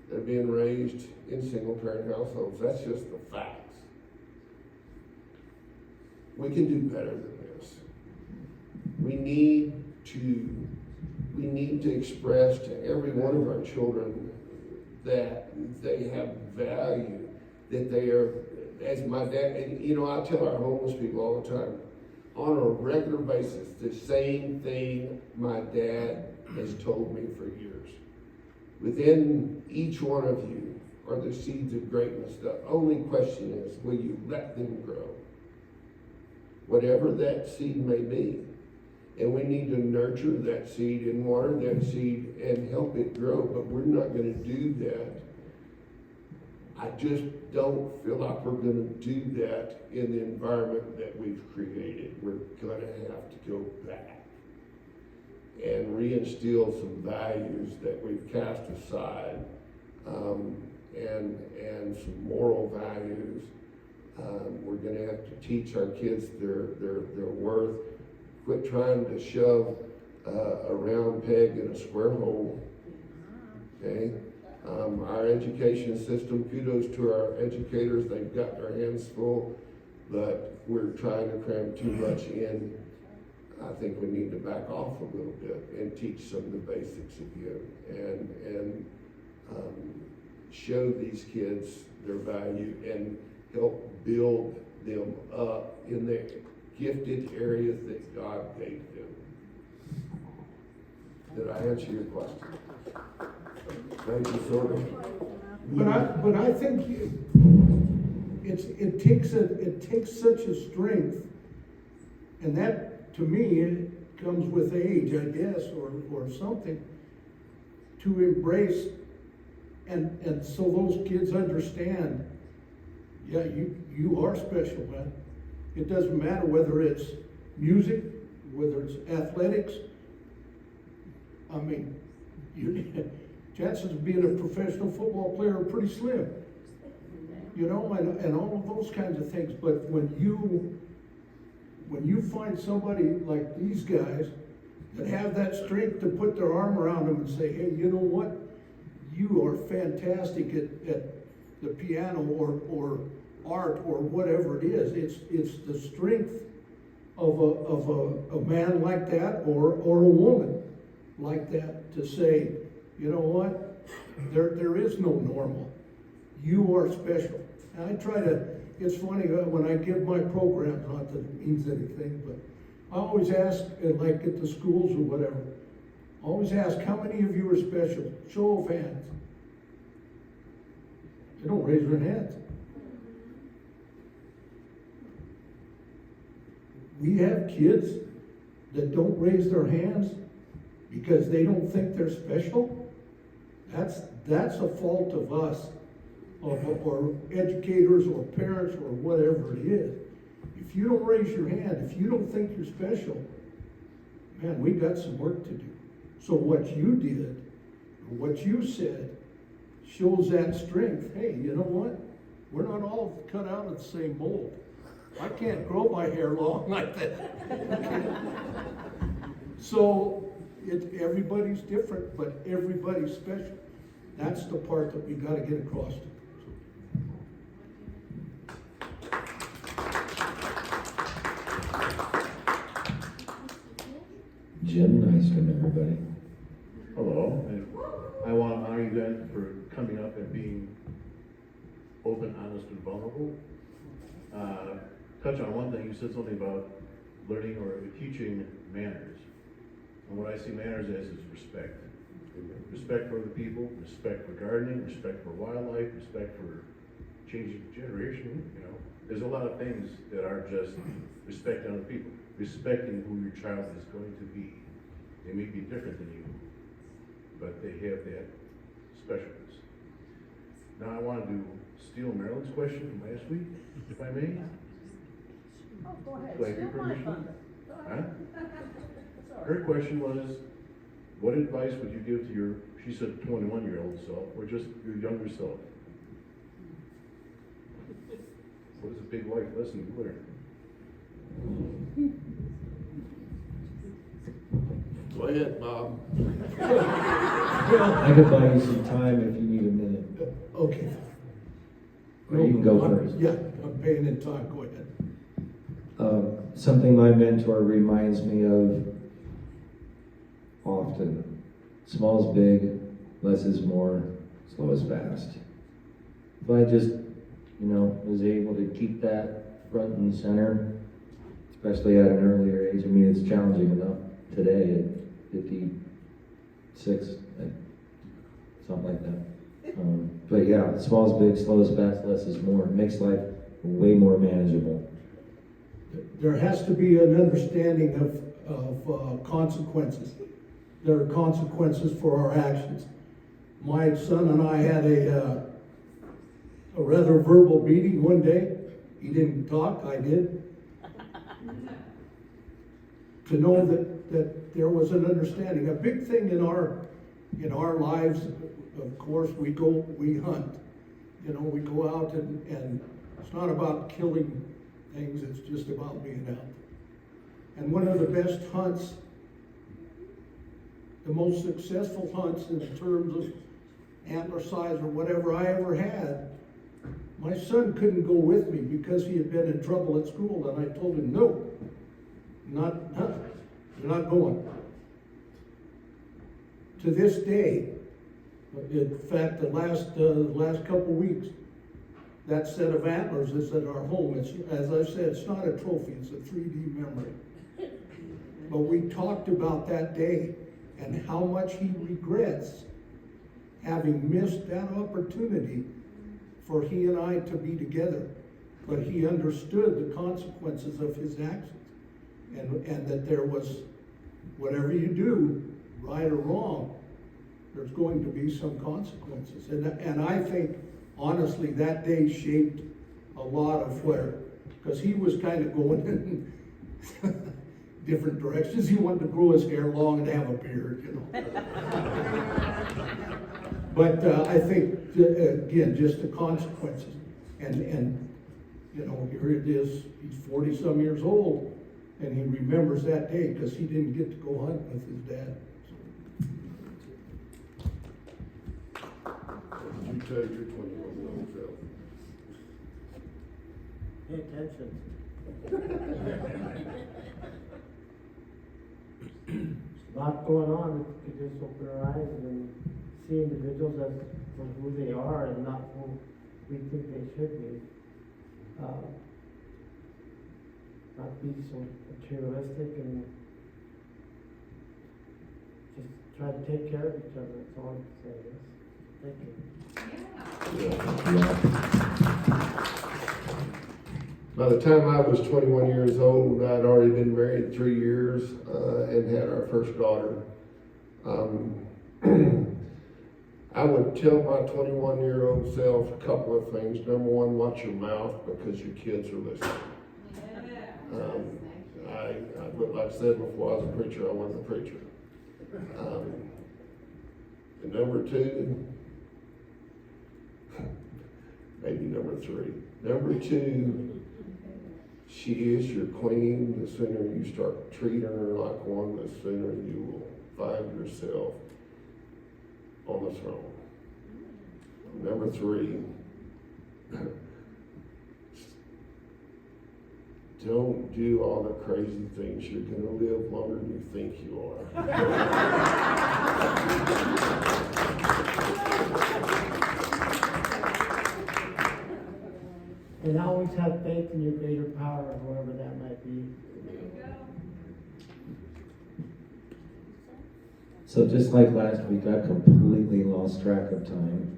that are being raised in single parent households. That's just the facts. We can do better than this. We need to express to every one of our children that they have value, that they are, as my dad, and you know, I tell our homeless people all the time, on a regular basis, the same thing my dad has told me for years. Within each one of you are the seeds of greatness. The only question is, will you let them grow? Whatever that seed may be. And we need to nurture that seed and water that seed and help it grow, but we're not going to do that. I just don't feel like we're going to do that in the environment that we've created. We're going to have to go back and reinstill some values that we've cast aside, and some moral values. We're going to have to teach our kids their worth. Quit trying to shove a round peg in a square hole. Okay? Our education system, kudos to our educators, they've got their hands full, but we're trying to cram too much in. I think we need to back off a little bit and teach some of the basics again, and show these kids their value, and help build them up in the gifted areas that God gave them. Did I answer your question? Thank you, sir. But I think it takes such a strength, and that, to me, it comes with age, I guess, or something, to embrace, and so those kids understand, yeah, you are special, man. It doesn't matter whether it's music, whether it's athletics. I mean, chances of being a professional football player are pretty slim. You know, and all of those kinds of things. But when you find somebody like these guys that have that strength to put their arm around them and say, hey, you know what? You are fantastic at the piano or art or whatever it is. It's the strength of a man like that or a woman like that to say, you know what? There is no normal. You are special. And I try to, it's funny, when I give my programs, not that it means anything, but I always ask, like at the schools or whatever, I always ask, how many of you are special? Show of hands. They don't raise their hands. We have kids that don't raise their hands because they don't think they're special. That's a fault of us, or educators or parents or whatever it is. If you don't raise your hand, if you don't think you're special, man, we got some work to do. So what you did, or what you said, shows that strength. Hey, you know what? We're not all cut out of the same mold. I can't grow my hair long like that. So everybody's different, but everybody's special. That's the part that we got to get across to. Jim, nice to meet everybody. Hello, and I want to honor you guys for coming up and being open, honest, and vulnerable. Touch on one thing, you said something about learning or teaching manners. And what I see manners as is respect. Respect for other people, respect for gardening, respect for wildlife, respect for changing generation, you know. There's a lot of things that are just respecting other people, respecting who your child is going to be. They may be different than you, but they have that specialness. Now I want to steal Marilyn's question from last week, if I may. Oh, go ahead. Do I have your Steal my permission? thunder. Go ahead. Huh? Her question was, what advice would you give to your, she said 21-year-old self, or just your younger self? What is a big life lesson you learned? Go ahead, Bob. I could buy you some time if you need a minute. Okay. Or you can go first. Yeah, I'm paying in time. Go ahead. Something my mentor reminds me of often. Small is big, less is more, slow is fast. If I just, was able to keep that front and center, especially at an earlier age. I mean, it's challenging enough today at 56, something like that. But yeah, small is big, slow is fast, less is more. It makes life way more manageable. There has to be an understanding of consequences. There are consequences for our actions. My son and I had a rather verbal meeting one day. He didn't talk, I did. To know that there was an understanding. A big thing in our lives, of course, we hunt. We go out and it's not about killing things, it's just about being out. And one of the best hunts, the most successful hunts in terms of antler size or whatever I ever had, my son couldn't go with me because he had been in trouble at school, and I told him, no, you're not going. To this day, in fact, the last couple weeks, that set of antlers is at our home. It's, as I said, it's not a trophy, it's a 3D memory. But we talked about that day and how much he regrets having missed that opportunity for he and I to be together. But he understood the consequences of his actions, and that there was, whatever you do, right or wrong, there's going to be some consequences. And I think, honestly, that day shaped a lot of where, because he was kind of going in different directions. He wanted to grow his hair long and have a beard, you know. But I think, again, just the consequences. And you know, here it is, he's 40-some years old, and he remembers that day because he didn't get to go hunt with his dad. You tell your 21-year-old self. Pay attention. A lot going on, if you could just open our eyes and see individuals as for who they are and not who we think they should be. Not be so materialistic and just try to take care of each other. That's all I can say. Thank you. By the time I was 21 years old, I'd already been married 3 years and had our first daughter. I would tell my 21-year-old self a couple of things. Number one, watch your mouth because your kids are listening. Like I said before, I was a preacher, I wasn't a preacher. And number two, maybe number three. Number two, she is your queen. The sooner you start treating her like one, the sooner you will find yourself on the throne. Number three, don't do all the crazy things. You're going to live longer than you think you are. And always have faith in your greater power, whoever that might be. So just like last week, I completely lost track of time.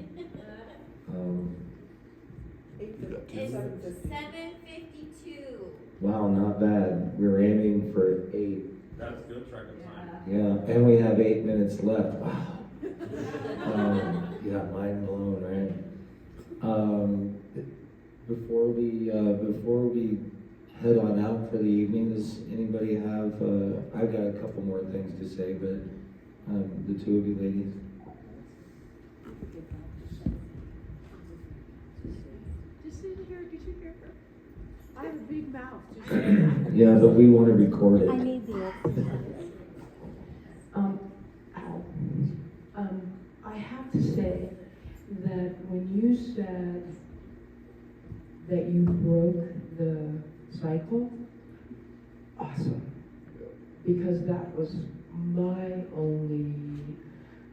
It's 7:52. Wow, not bad. We were aiming for 8. That's good track of time. Yeah, and we have 8 minutes left. Wow. Yeah, mind blown, right? Before we head on out for the evening, does anybody have? I've got a couple more things to say, but the two of you ladies. Just sit here, get your hair. I have a big mouth. Yeah, but we want to record it. I need the I have to say that when you said that you broke the cycle, awesome. Because that was my only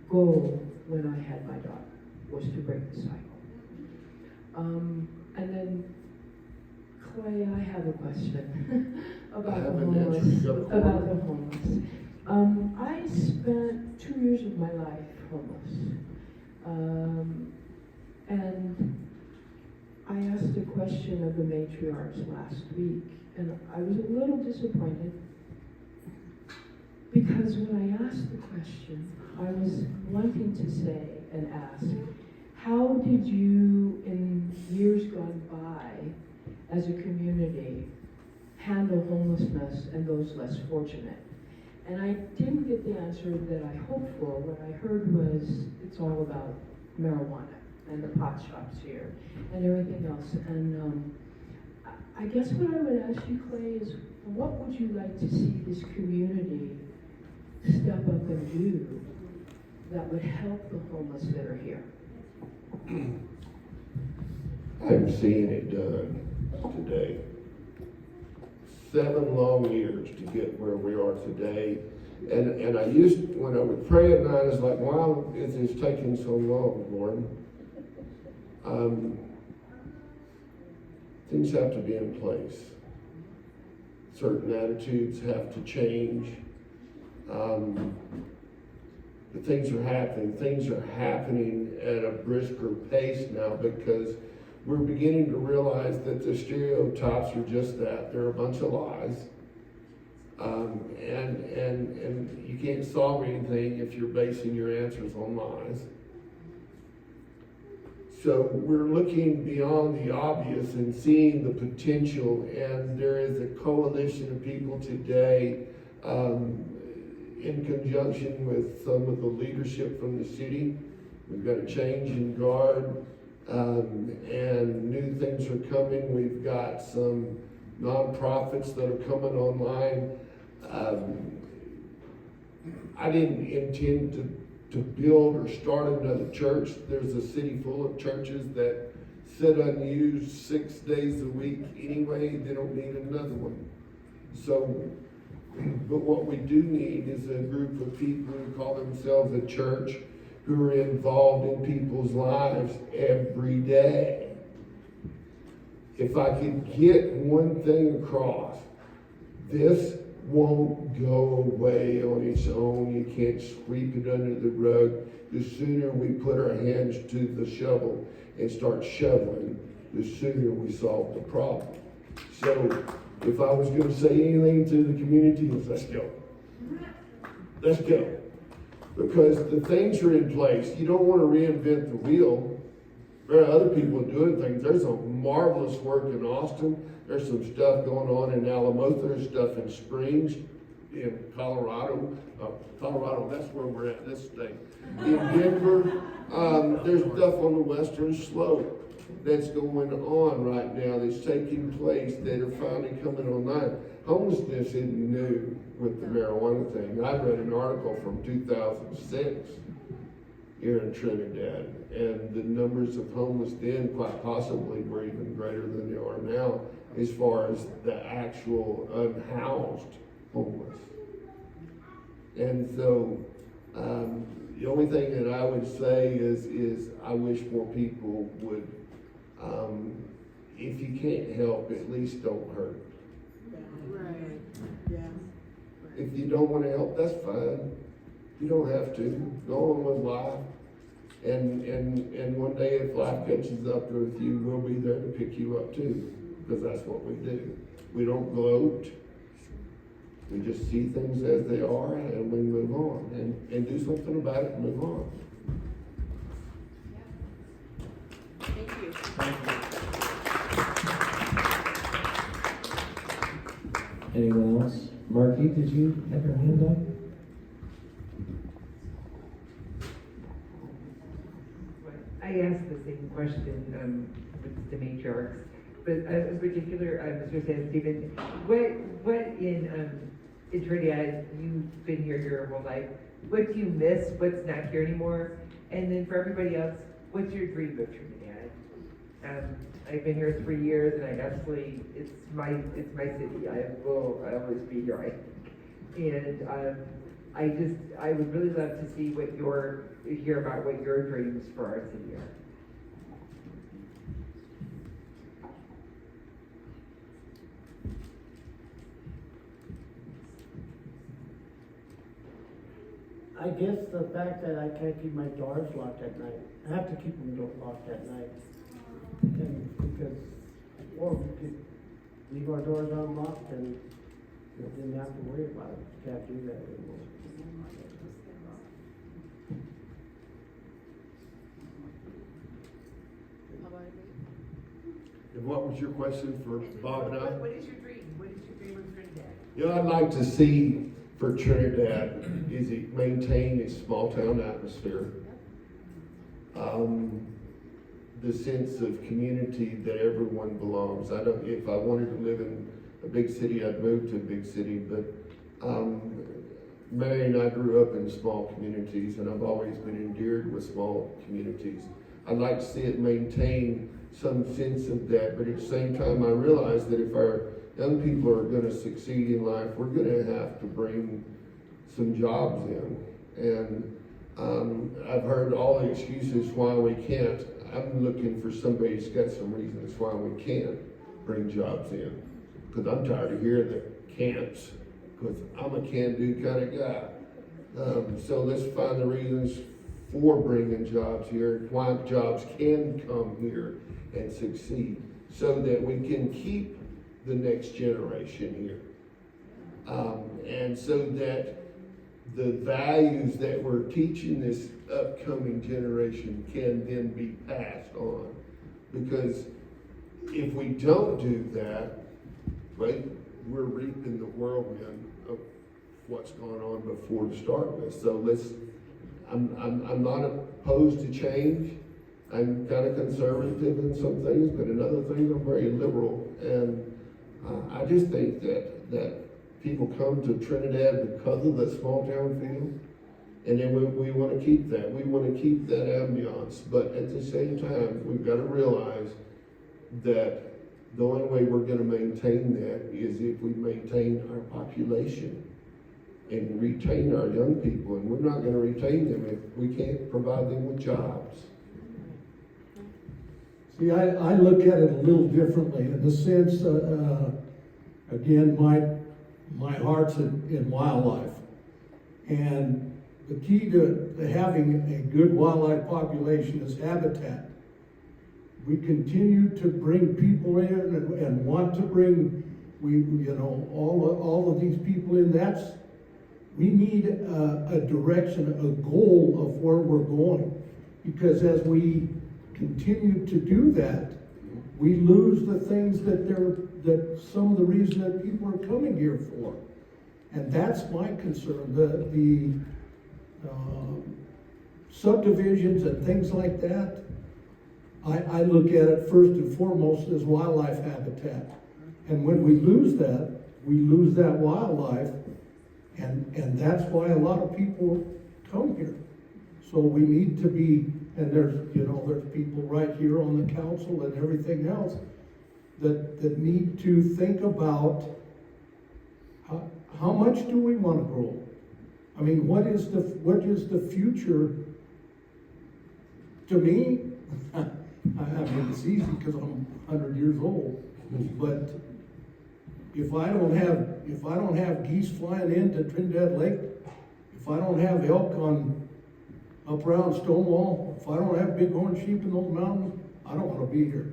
goal when I had my daughter, was to break the cycle. And then, Clay, I have a question about the homeless. I spent 2 years of my life homeless. And I asked a question of the matriarchs last week, and I was a little disappointed because when I asked the question, I was wanting to say and ask, how did you, in years gone by, as a community, handle homelessness and those less fortunate? And I didn't get the answer that I hoped for. What I heard was, it's all about marijuana and the pot shops here and everything else. And I guess what I would ask you, Clay, is what would you like to see this community step up and do that would help the homeless that are here? I'm seeing it done today. 7 long years to get where we are today. And I used, when I would pray at night, I was like, why is this taking so long, Lord? things have to be in place. Certain attitudes have to change. But things are happening. Things are happening at a brisker pace now because we're beginning to realize that the stereotypes are just that. They're a bunch of lies. And you can't solve anything if you're basing your answers on lies. So we're looking beyond the obvious and seeing the potential, and there is a coalition of people today in conjunction with some of the leadership from the city. We've got a change in guard, and new things are coming. We've got some nonprofits that are coming online. I didn't intend to build or start another church. There's a city full of churches that sit unused 6 days a week anyway. They don't need another one. So, but what we do need is a group of people who call themselves a church, who are involved in people's lives every day. If I could get one thing across, this won't go away on its own. You can't sweep it under the rug. The sooner we put our hands to the shovel and start shoveling, the sooner we solve the problem. So if I was going to say anything to the community, is let's go. Let's go. Because the things are in place. You don't want to reinvent the wheel. There are other people doing things. There's a marvelous work in Austin. There's some stuff going on in Alamosa. There's stuff in Springs, in Colorado. Colorado, that's where we're at this state. In Denver, there's stuff on the western slope that's going on right now, that's taking place, that are finally coming online. Homelessness isn't new with the marijuana thing. I read an article from 2006 here in Trinidad, and the numbers of homeless then quite possibly were even greater than they are now, as far as the actual unhoused homeless. And so the only thing that I would say is I wish more people would, if you can't help, at least don't hurt. Right, yeah. If you don't want to help, that's fine. You don't have to. Go on with life. And one day if life catches up with you, we'll be there to pick you up too. Because that's what we do. We don't gloat. We just see things as they are and we move on and do something about it and move on. Thank you. Anyone else? Marky, did you have your hand up? I asked the same question with the matriarchs, but in particular, I was just asking Stephen, what in Trinidad, you've been here your whole life, what do you miss, what's not here anymore? And then for everybody else, what's your dream of Trinidad? I've been here 3 years, and I absolutely, it's my city. I will always be here, I think. And I would really love to see hear about what your dreams for our city are. I guess the fact that I can't keep my doors locked at night. I have to keep them locked at night. And because, or we could leave our doors unlocked and we didn't have to worry about it. Can't do that anymore. And what was your question for Bob and I? What is your dream? What is your dream of Trinidad? You know, I'd like to see for Trinidad is it maintain its small town atmosphere. The sense of community that everyone belongs. If I wanted to live in a big city, I'd move to a big city, but Mary and I grew up in small communities, and I've always been endeared with small communities. I'd like to see it maintain some sense of that, but at the same time, I realize that if our young people are going to succeed in life, we're going to have to bring some jobs in. And I've heard all the excuses why we can't. I'm looking for somebody who's got some reasons why we can bring jobs in. Because I'm tired of hearing the can'ts, because I'm a can-do kind of guy. So let's find the reasons for bringing jobs here, and why jobs can come here and succeed, so that we can keep the next generation here. And so that the values that we're teaching this upcoming generation can then be passed on. Because if we don't do that, right, we're reaping the whirlwind of what's gone on before to start with. So I'm not opposed to change. I'm kind of conservative in some things, but in other things I'm very liberal. And I just think that people come to Trinidad because of the small town feel. And then we want to keep that. We want to keep that ambiance. But at the same time, we've got to realize that the only way we're going to maintain that is if we maintain our population and retain our young people. And we're not going to retain them if we can't provide them with jobs. See, I look at it a little differently in the sense, again, my heart's in wildlife. And the key to having a good wildlife population is habitat. We continue to bring people in and want to bring, all of these people in. We need a direction, a goal of where we're going. Because as we continue to do that, we lose the things that some of the reason that people are coming here for. And that's my concern. The subdivisions and things like that, I look at it first and foremost as wildlife habitat. And when we lose that wildlife, and that's why a lot of people come here. So we need to be, and there's people right here on the council and everything else that need to think about how much do we want to grow? I mean, what is the future? To me, I mean, it's easy because I'm 100 years old, but if I don't have geese flying into Trinidad Lake, if I don't have elk up around Stonewall, if I don't have bighorn sheep in those mountains, I don't want to be here.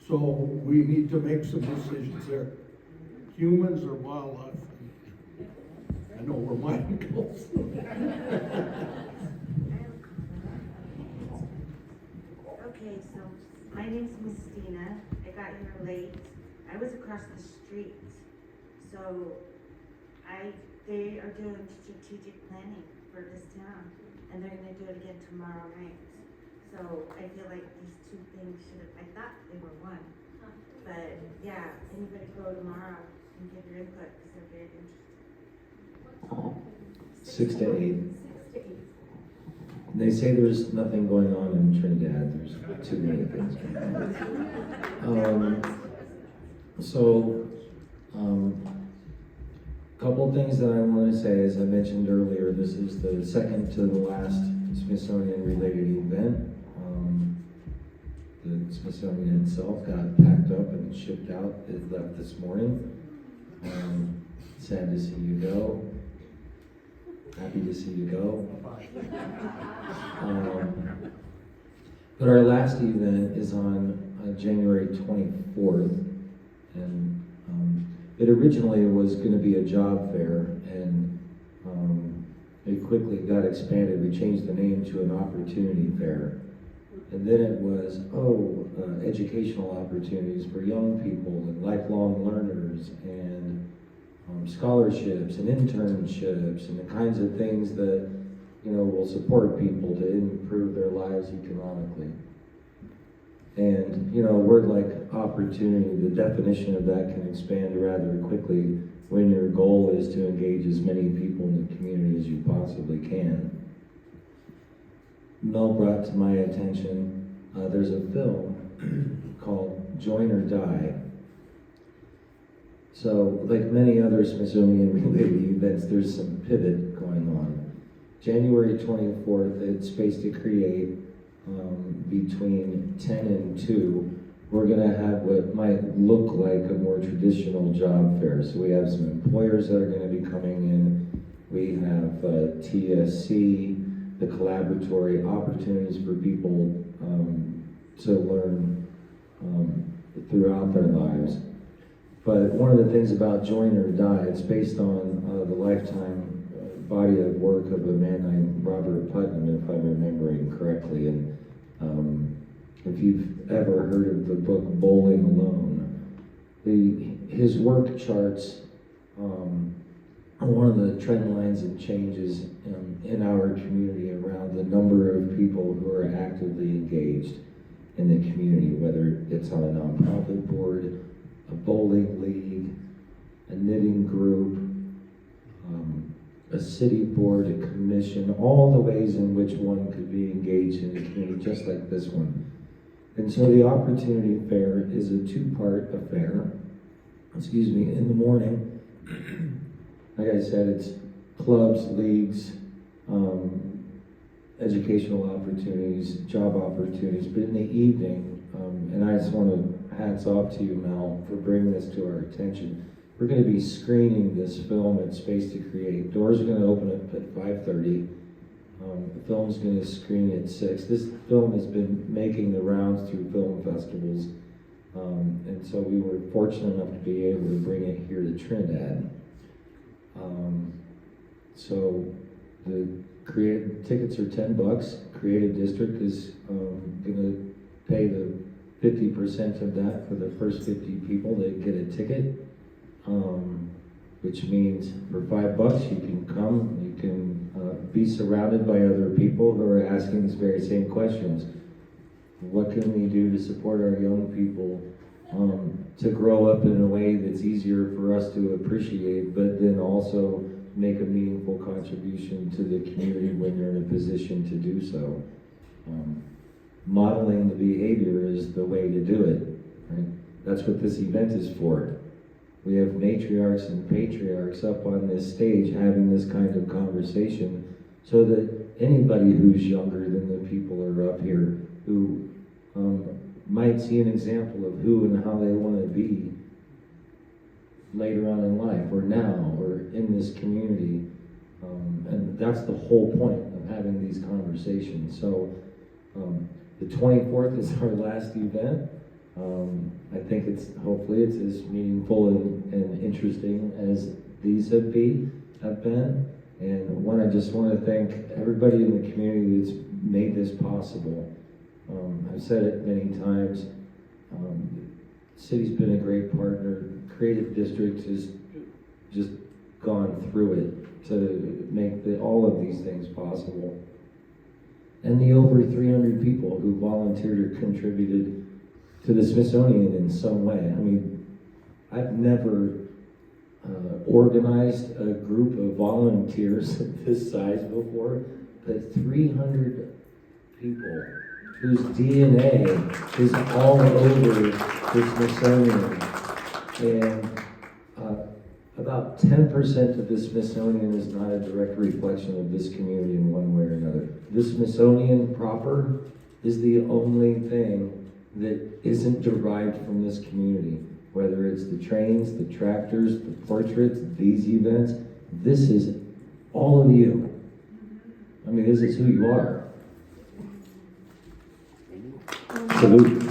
So we need to make some decisions there. Humans or wildlife? I know where mine goes. Okay, so my name's Mistina. I got here late. I was across the street. So they are doing strategic planning for this town, and they're gonna do it again tomorrow night. So I feel like these two things I thought they were one. But yeah, anybody go tomorrow and give your input because they're very interested. 6 to 8. They say there's nothing going on in Trinidad. There's too many things going on. Couple things that I want to say, as I mentioned earlier, this is the second to the last Smithsonian-related event. The Smithsonian itself got packed up and shipped out. It left this morning. Sad to see you go. Happy to see you go. But our last event is on January 24th, and it originally was going to be a job fair, and it quickly got expanded. We changed the name to an opportunity fair. And then it was, educational opportunities for young people and lifelong learners, and scholarships and internships and the kinds of things that, will support people to improve their lives economically. And, a word like opportunity, the definition of that can expand rather quickly when your goal is to engage as many people in the community as you possibly can. Mel brought to my attention, there's a film called Join or Die. So, like many other Smithsonian-related events, there's some pivot going on. January 24th, it's spaced to create between 10 and 2 we're gonna have what might look like a more traditional job fair. So we have some employers that are gonna be coming in. We have TSC, the collaboratory opportunities for people to learn throughout their lives. But one of the things about Join or Die, it's based on the lifetime body of work of a man named Robert Putnam, if I'm remembering correctly. And if you've ever heard of the book Bowling Alone, his work charts one of the trend lines and changes in our community around the number of people who are actively engaged in the community, whether it's on a nonprofit board, a bowling league, a knitting group, a city board, a commission, all the ways in which one could be engaged in the community, just like this one. And so the Opportunity Fair is a two-part affair, in the morning. Like I said, it's clubs, leagues, educational opportunities, job opportunities, but in the evening, and I just want to hats off to you, Mel, for bringing this to our attention. We're going to be screening this film at Space to Create. Doors are going to open up at 5:30. The film's going to screen at 6. This film has been making the rounds through film festivals, and so we were fortunate enough to be able to bring it here to Trinidad. So the tickets are $10. Creative District is going to pay the 50% of that for the first 50 people that get a ticket, which means for $5 you can come, you can be surrounded by other people who are asking these very same questions. What can we do to support our young people to grow up in a way that's easier for us to appreciate, but then also make a meaningful contribution to the community when you're in a position to do so. Modeling the behavior is the way to do it, right? That's what this event is for. We have matriarchs and patriarchs up on this stage having this kind of conversation so that anybody who's younger than the people who are up here who might see an example of who and how they want to be later on in life or now or in this community. And that's the whole point of having these conversations. So the 24th is our last event. I think hopefully it's as meaningful and interesting as these have been. And I just want to thank everybody in the community that's made this possible. I've said it many times. The city's been a great partner. Creative District has just gone through it to make all of these things possible. And the over 300 people who volunteered or contributed to the Smithsonian in some way. I mean, I've never organized a group of volunteers of this size before, but 300 people whose DNA is all over the Smithsonian. And about 10% of the Smithsonian is not a direct reflection of this community in one way or another. The Smithsonian proper is the only thing that isn't derived from this community. Whether it's the trains, the tractors, the portraits, these events, this is all of you. I mean, this is who you are. Salute. I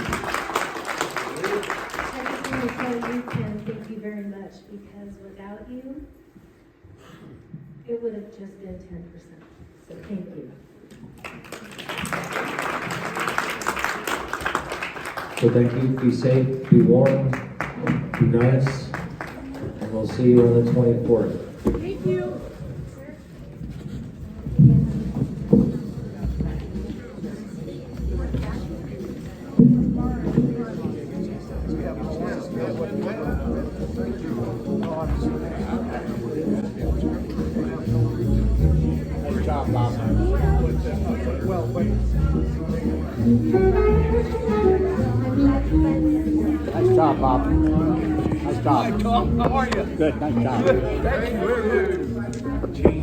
just want to tell you, Ken, thank you very much, because without you, it would have just been 10%. So thank you. So thank you, be safe, be warm, be nice, and we'll see you on the 24th. Thank you. Good job, Bob. Well, but nice job, Bob. Nice job. Hi, Tom. How are you? Good. Nice job. Thank you.